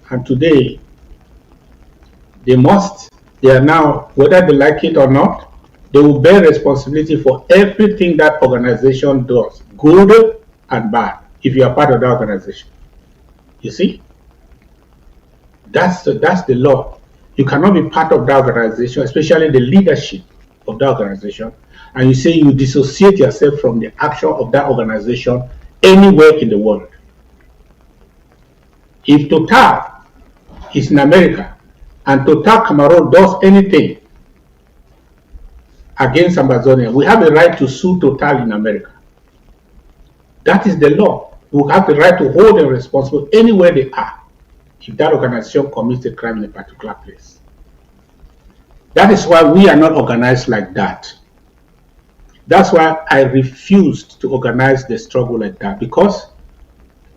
And today, they are now, whether they like it or not, they will bear responsibility for everything that organization does, good and bad, if you are part of that organization. You see? That's the law. You cannot be part of that organization, especially the leadership of that organization, and you say you dissociate yourself from the action of that organization anywhere in the world. If Total is in America and Total Cameroon does anything against Ambazonia, we have the right to sue Total in America. That is the law. We have the right to hold them responsible anywhere they are if that organization commits a crime in a particular place. That is why we are not organized like that. That's why I refused to organize the struggle like that, because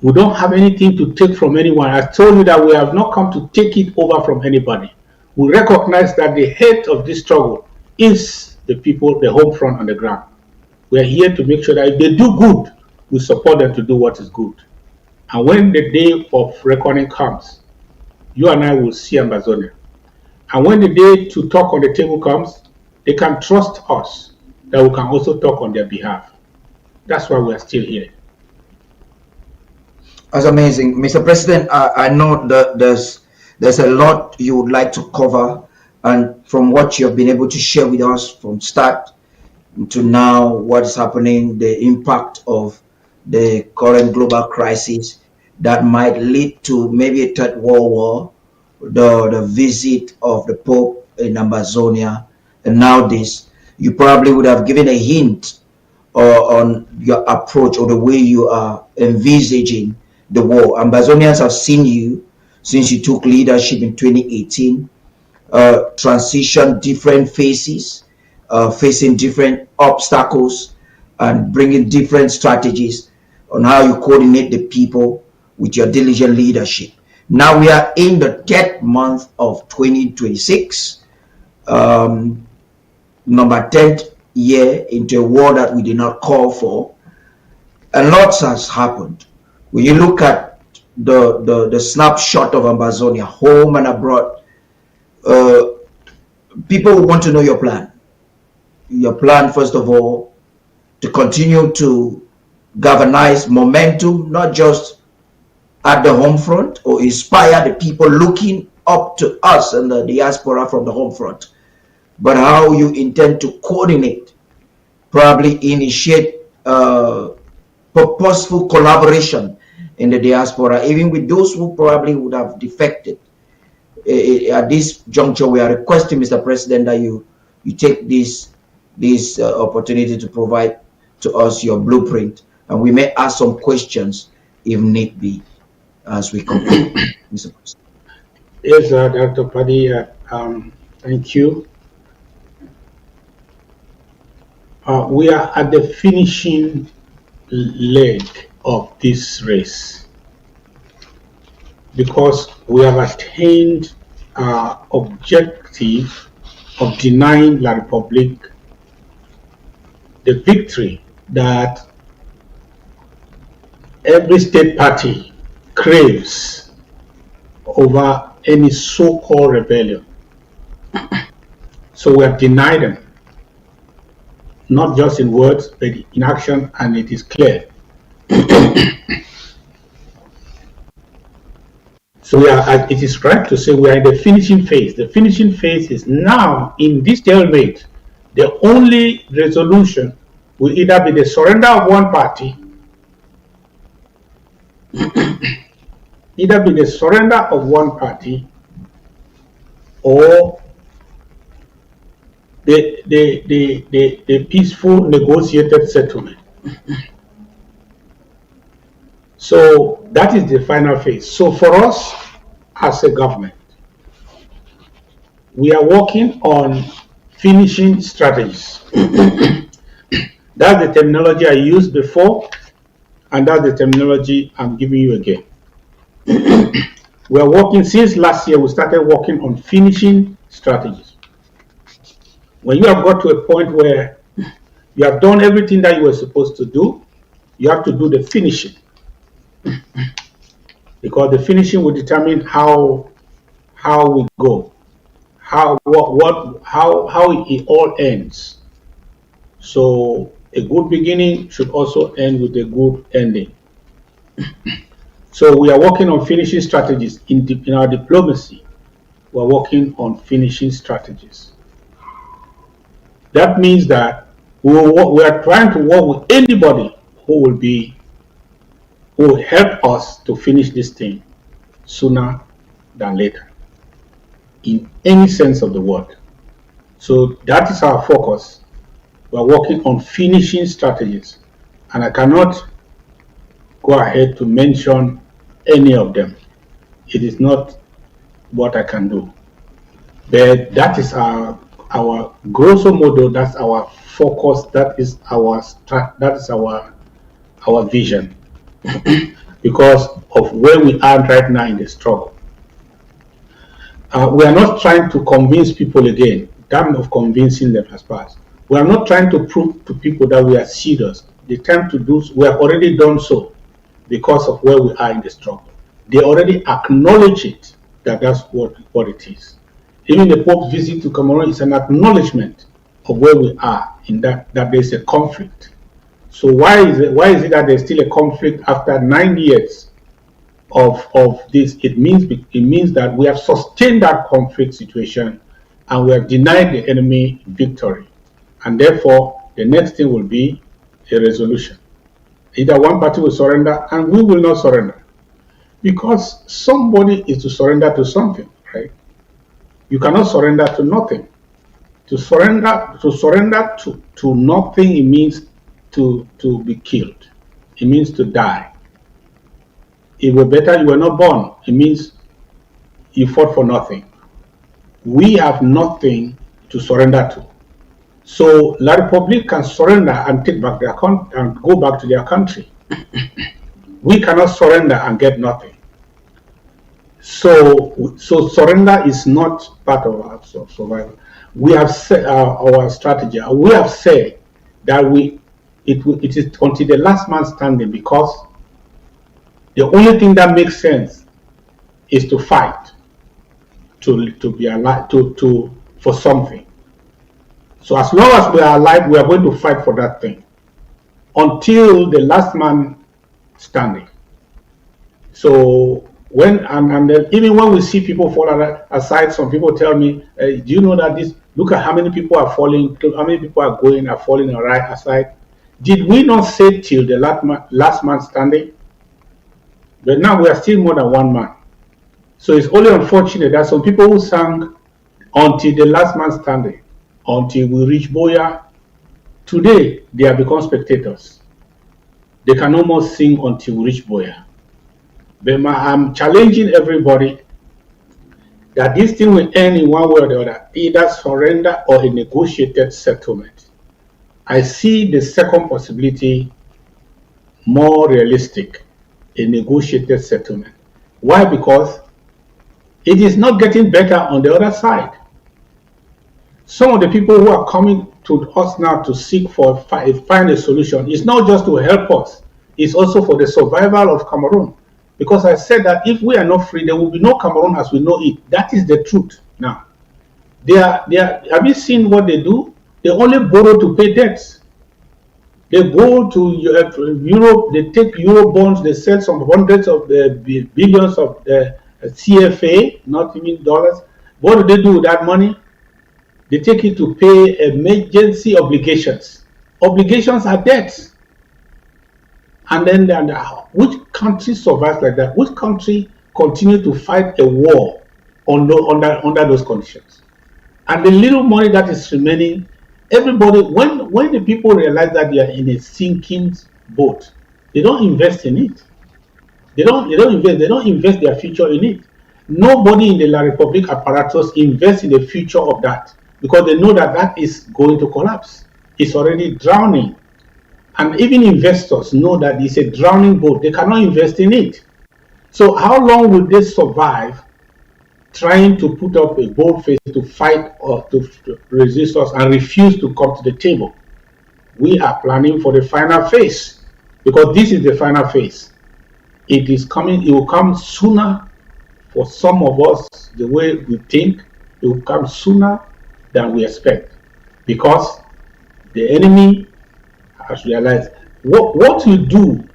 we don't have anything to take from anyone. I told you that we have not come to take it over from anybody. We recognize that the head of this struggle is the people, the home front on the ground. We are here to make sure that if they do good, we support them to do what is good. And when the day of reckoning comes, you and I will see Ambazonia. And when the day to talk on the table comes, they can trust us that we can also talk on their behalf. That's why we are still here. That's amazing. Mr. President, I know that there's a lot you would like to cover, and from what you have been able to share with us from start to now, what's happening, the impact of the current global crisis that might lead to maybe a third world war, the visit of the Pope in Ambazonia, and now this, you probably would have given a hint on your approach or the way you are envisaging the war. Ambazonians have seen you since you took leadership in 2018, transition different phases, facing different obstacles and bringing different strategies on how you coordinate the people with your diligent leadership. Now we are in the 10th month of 2026, number 10th year into a war that we did not call for. A lot has happened. When you look at the snapshot of Ambazonia, home and abroad, people want to know your plan. Your plan, first of all, to continue to galvanize momentum, not just at the home front, or inspire the people looking up to us and the diaspora from the home front, but how you intend to coordinate, probably initiate purposeful collaboration in the diaspora, even with those who probably would have defected. At this juncture, we are requesting, Mr. President, that you take this opportunity to provide to us your blueprint, and we may ask some questions if need be as we conclude, Mr. President. Yes, Dr. Paddy, thank you. We are at the finishing leg of this race because we have attained our objective of denying La Republique the victory that every state party craves over any so-called rebellion. So we have denied them, not just in words, but in action, and it is clear. So it is correct to say we are in the finishing phase. The finishing phase is now, in this stalemate, the only resolution will either be the surrender of one party, or the peaceful negotiated settlement. So that is the final phase. So for us as a government, we are working on finishing strategies. That's the terminology I used before, and that's the terminology I'm giving you again. We are working, since last year, we started working on finishing strategies. When you have got to a point where you have done everything that you were supposed to do, you have to do the finishing. Because the finishing will determine how we go, how it all ends. So a good beginning should also end with a good ending. So we are working on finishing strategies in our diplomacy. We are working on finishing strategies. That means that we are trying to work with anybody who will help us to finish this thing sooner than later, in any sense of the word. So that is our focus. We are working on finishing strategies, and I cannot go ahead to mention any of them. It is not what I can do. But that is our grosso modo, that's our focus, that is our vision because of where we are right now in the struggle. We are not trying to convince people again. Time of convincing them has passed. We are not trying to prove to people that we are serious. The time to do so, we have already done so because of where we are in the struggle. They already acknowledge it, that that's what it is. Even the Pope's visit to Cameroon is an acknowledgement of where we are in that there's a conflict. So why is it that there's still a conflict after 9 years of this? It means that we have sustained that conflict situation and we have denied the enemy victory. And therefore, the next thing will be a resolution. Either one party will surrender and we will not surrender. Because somebody is to surrender to something, right? You cannot surrender to nothing. To surrender to nothing, it means to be killed. It means to die. It were better you were not born. It means you fought for nothing. We have nothing to surrender to. So La Republic can surrender and take back their and go back to their country. We cannot surrender and get nothing. So surrender is not part of our survival. We have set our strategy. We have said that it is until the last man standing, because the only thing that makes sense is to fight, to be alive, for something. So as long as we are alive, we are going to fight for that thing until the last man standing. So and then even when we see people fall aside, some people tell me, do you know that look at how many people are falling, how many people are falling aside. Did we not say till the last man standing? But now we are still more than one man. So it's only unfortunate that some people who sang until the last man standing, until we reach Boya, today they have become spectators. They can no more sing until we reach Boya. But I'm challenging everybody that this thing will end in one way or the other, either surrender or a negotiated settlement. I see the second possibility more realistic, a negotiated settlement. Why? Because it is not getting better on the other side. Some of the people who are coming to us now to seek find a solution, it's not just to help us, it's also for the survival of Cameroon. Because I said that if we are not free, there will be no Cameroon as we know it. That is the truth now. Have you seen what they do? They only borrow to pay debts. They go to Europe, they take euro bonds, they sell some hundreds of billions of CFA, not even dollars. What do they do with that money? They take it to pay emergency obligations. Obligations are debts. And then which country survives like that? Which country continue to fight a war under those conditions? And the little money that is remaining, everybody, when the people realize that they are in a sinking boat, they don't invest in it. They don't invest their future in it. Nobody in the La Republic apparatus invests in the future of that because they know that that is going to collapse. It's already drowning. And even investors know that it's a drowning boat. They cannot invest in it. So how long will they survive trying to put up a bold face to fight or to resist us and refuse to come to the table? We are planning for the final phase because this is the final phase. It is coming, it will come sooner for some of us, the way we think, it will come sooner than we expect because the enemy has realized what you do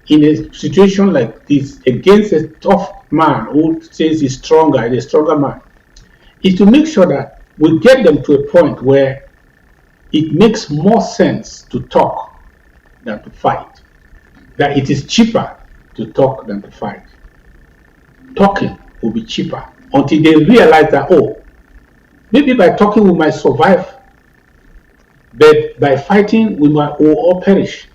in a situation like this against a tough man who says he's stronger and a stronger man is to make sure that we get them to a point where it makes more sense to talk than to fight, that it is cheaper to talk than to fight. Talking will be cheaper until they realize that, oh, maybe by talking we might survive, but by fighting we might all perish.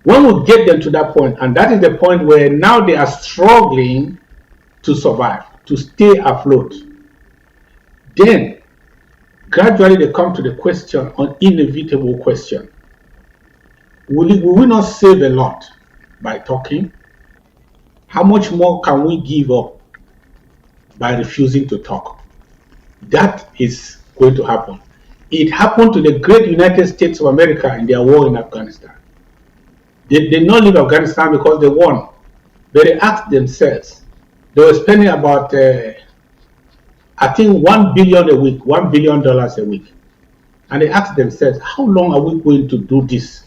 When we get them to that point, and that is the point where now they are struggling to survive, to stay afloat, then gradually they come to the question, an inevitable question. Will we not save a lot by talking? How much more can we give up by refusing to talk? That is going to happen. It happened to the great United States of America in their war in Afghanistan. They did not leave Afghanistan because they won. But they asked themselves, they were spending about, I think, $1 billion a week, $1 billion a week. And they asked themselves, how long are we going to do this?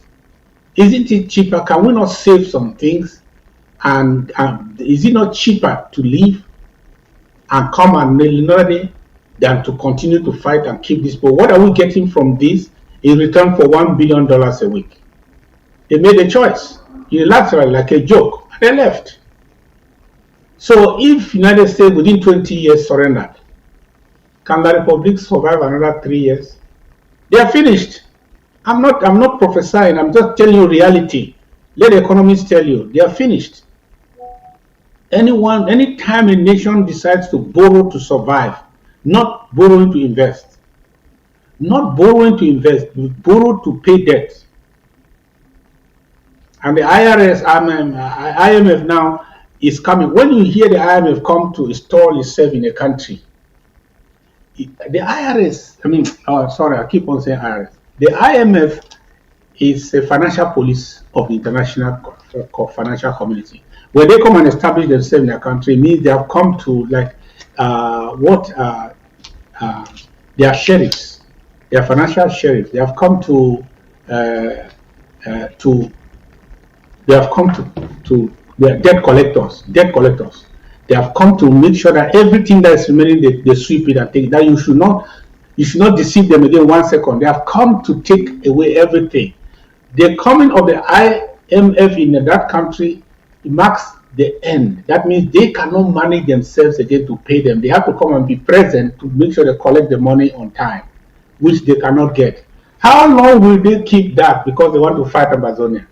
Isn't it cheaper? Can we not save some things? And is it not cheaper to leave and come and nail another day than to continue to fight and keep this? But what are we getting from this in return for $1 billion a week? They made a choice unilaterally, like a joke, and they left. So if United States within 20 years surrendered, can the Republic survive another 3 years? They are finished. I'm not prophesying, I'm just telling you reality. Let the economists tell you, they are finished. Anytime a nation decides to borrow to survive, not borrowing to invest, borrow to pay debt. And the IMF now is coming. When you hear the IMF come to install itself in a country, the IRS, I keep on saying IRS. The IMF is a financial police of the international financial community. When they come and establish themselves in their country, it means they have come to they are sheriffs, they are financial sheriffs. They have come to they are debt collectors. They have come to make sure that everything that is remaining, they sweep it and take it. That you should not deceive them again 1 second. They have come to take away everything. The coming of the IMF in that country marks the end. That means they cannot manage themselves again to pay them. They have to come and be present to make sure they collect the money on time, which they cannot get. How long will they keep that because they want to fight Ambazonia?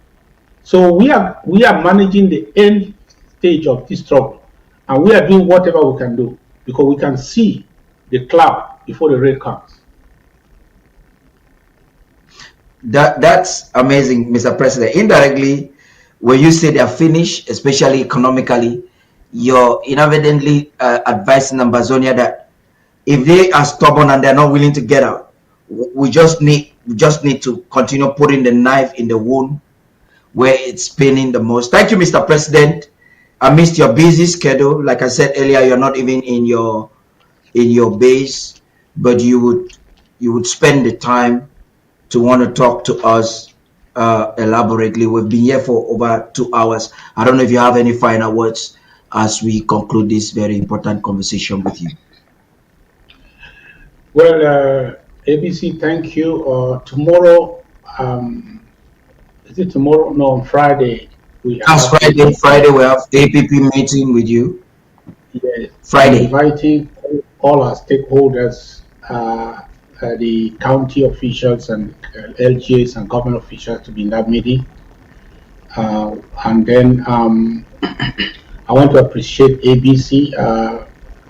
So we are managing the end stage of this struggle, and we are doing whatever we can do because we can see the cloud before the rain comes. That's amazing, Mr. President. Indirectly, when you say they are finished, especially economically, you're inadvertently advising Ambazonia that if they are stubborn and they're not willing to get out, we just need to continue putting the knife in the wound where it's paining the most. Thank you, Mr. President. I missed your busy schedule. Like I said earlier, you're not even in your base, but you would spend the time to want to talk to us elaborately. We've been here for over 2 hours. I don't know if you have any final words as we conclude this very important conversation with you. Well, ABC, thank you. Tomorrow, is it tomorrow? No, on Friday. Friday we have APP meeting with you. Yes. Friday. Inviting all our stakeholders the county officials and LGAs and government officials to be in that meeting. And then I want to appreciate ABC,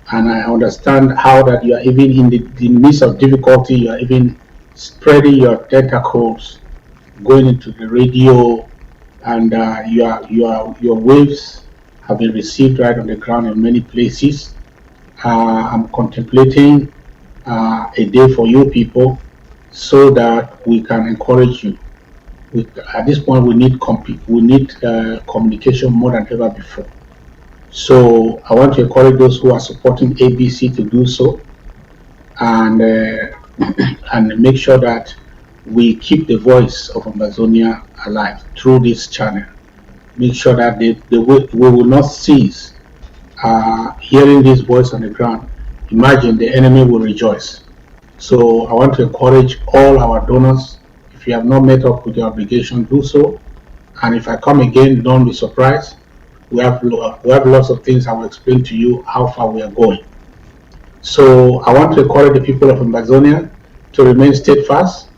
and I understand how that you are even in the midst of difficulty, you are even spreading your tentacles, going into the radio, and your waves have been received right on the ground in many places. I'm contemplating a day for you people so that we can encourage you. At this point, we need communication more than ever before. So I want to encourage those who are supporting ABC to do so, and and make sure that we keep the voice of Ambazonia alive through this channel. Make sure that we will not cease hearing this voice on the ground. Imagine the enemy will rejoice. So I want to encourage all our donors. If you have not met up with your obligation, do so. And if I come again, don't be surprised. We have lots of things I will explain to you how far we are going. So I want to encourage the people of Ambazonia to remain steadfast.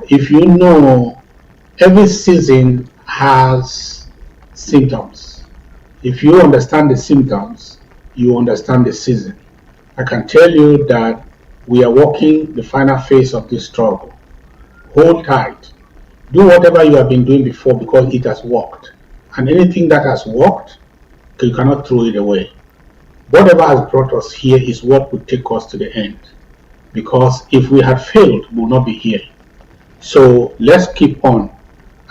If you know, every season has symptoms. If you understand the symptoms, you understand the season. I can tell you that we are walking the final phase of this struggle. Hold tight. Do whatever you have been doing before because it has worked. And anything that has worked, you cannot throw it away. Whatever has brought us here is what will take us to the end. Because if we had failed, we will not be here. So let's keep on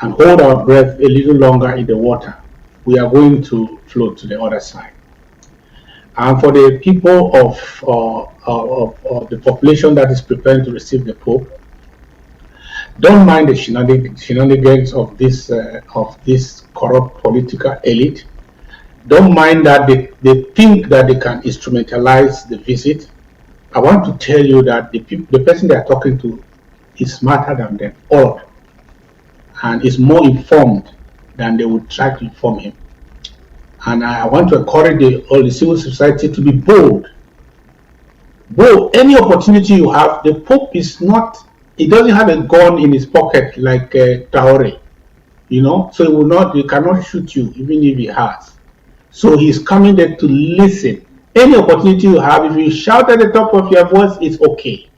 and hold our breath a little longer in the water. We are going to float to the other side. And for the people of the population that is preparing to receive the Pope, don't mind the shenanigans of this corrupt political elite. Don't mind that they think that they can instrumentalize the visit. I want to tell you that the person they are talking to is smarter than them all, and is more informed than they would try to inform him. And I want to encourage all the civil society to be bold. Bold. Any opportunity you have, the Pope is not. He doesn't have a gun in his pocket like Tarh, so he cannot shoot you even if he has. So he's coming there to listen. Any opportunity you have, if you shout at the top of your voice, it's okay.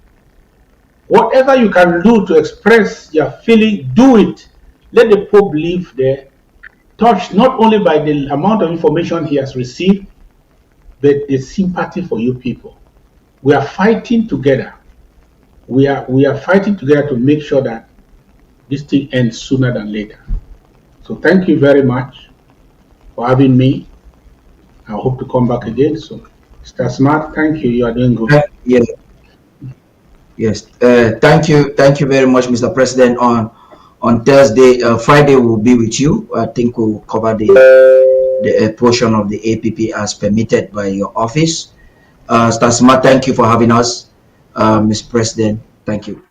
Whatever you can do to express your feeling, do it. Let the Pope live there, touched not only by the amount of information he has received, but the sympathy for you people. We are fighting together. We are fighting together to make sure that this thing ends sooner than later. So thank you very much for having me. I hope to come back again soon. Mr. Smart, thank you. You are doing good. Yes. Thank you very much, Mr. President. On Thursday, Friday we'll be with you. I think we'll cover the portion of the APP as permitted by your office. Mr. Smart, thank you for having us. Mr. President, thank you.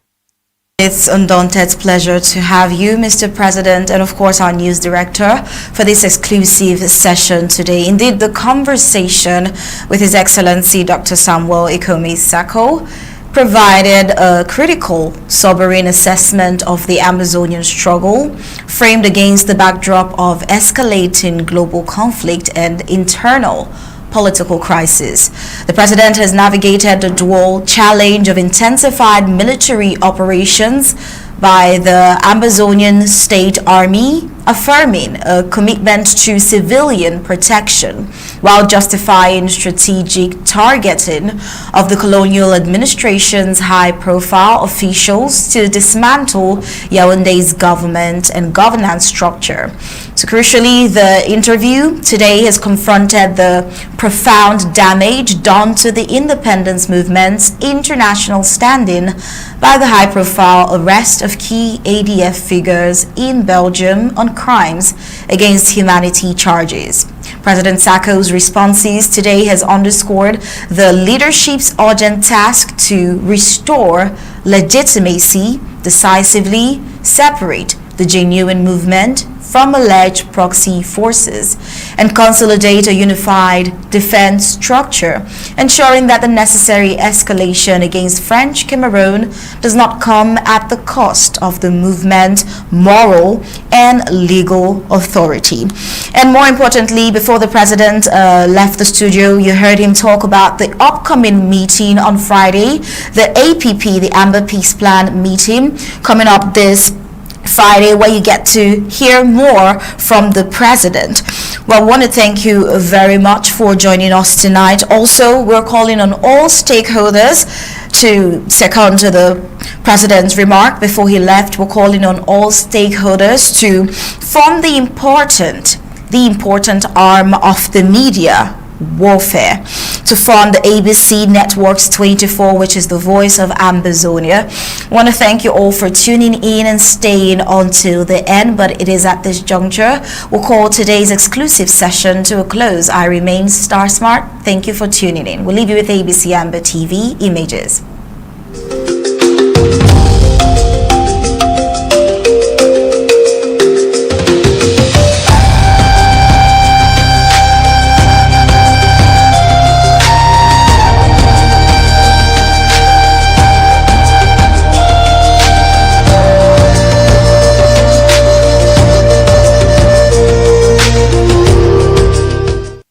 It's Undaunted's pleasure to have you, Mr. President, and of course our news director for this exclusive session today. Indeed, the conversation with His Excellency Dr. Samuel Ikome Sako provided a critical, sobering assessment of the Amazonian struggle, framed against the backdrop of escalating global conflict and internal political crisis. The president has navigated the dual challenge of intensified military operations by the Amazonian State Army, affirming a commitment to civilian protection while justifying strategic targeting of the colonial administration's high-profile officials to dismantle Yaoundé's government and governance structure. So crucially, the interview today has confronted the profound damage done to the independence movement's international standing by the high-profile arrest of key ADF figures in Belgium on crimes against humanity charges. President Sako's responses today has underscored the leadership's urgent task to restore legitimacy, decisively separate the genuine movement from alleged proxy forces and consolidate a unified defense structure, ensuring that the necessary escalation against French Cameroon does not come at the cost of the movement's moral and legal authority. And more importantly, before the president left the studio, you heard him talk about the upcoming meeting on Friday, the APP, the Amba Peace Plan meeting coming up this Friday, where you get to hear more from the president. Well, I want to thank you very much for joining us tonight. Also, we're calling on all stakeholders to second to the president's remark before he left. We're calling on all stakeholders to form the important arm of the media warfare, to form the ABC Networks 24, which is the voice of Ambazonia. I want to thank you all for tuning in and staying until the end, but it is at this juncture we'll call today's exclusive session to a close. I remain Star Smart. Thank you for tuning in. We'll leave you with ABC Amba TV images.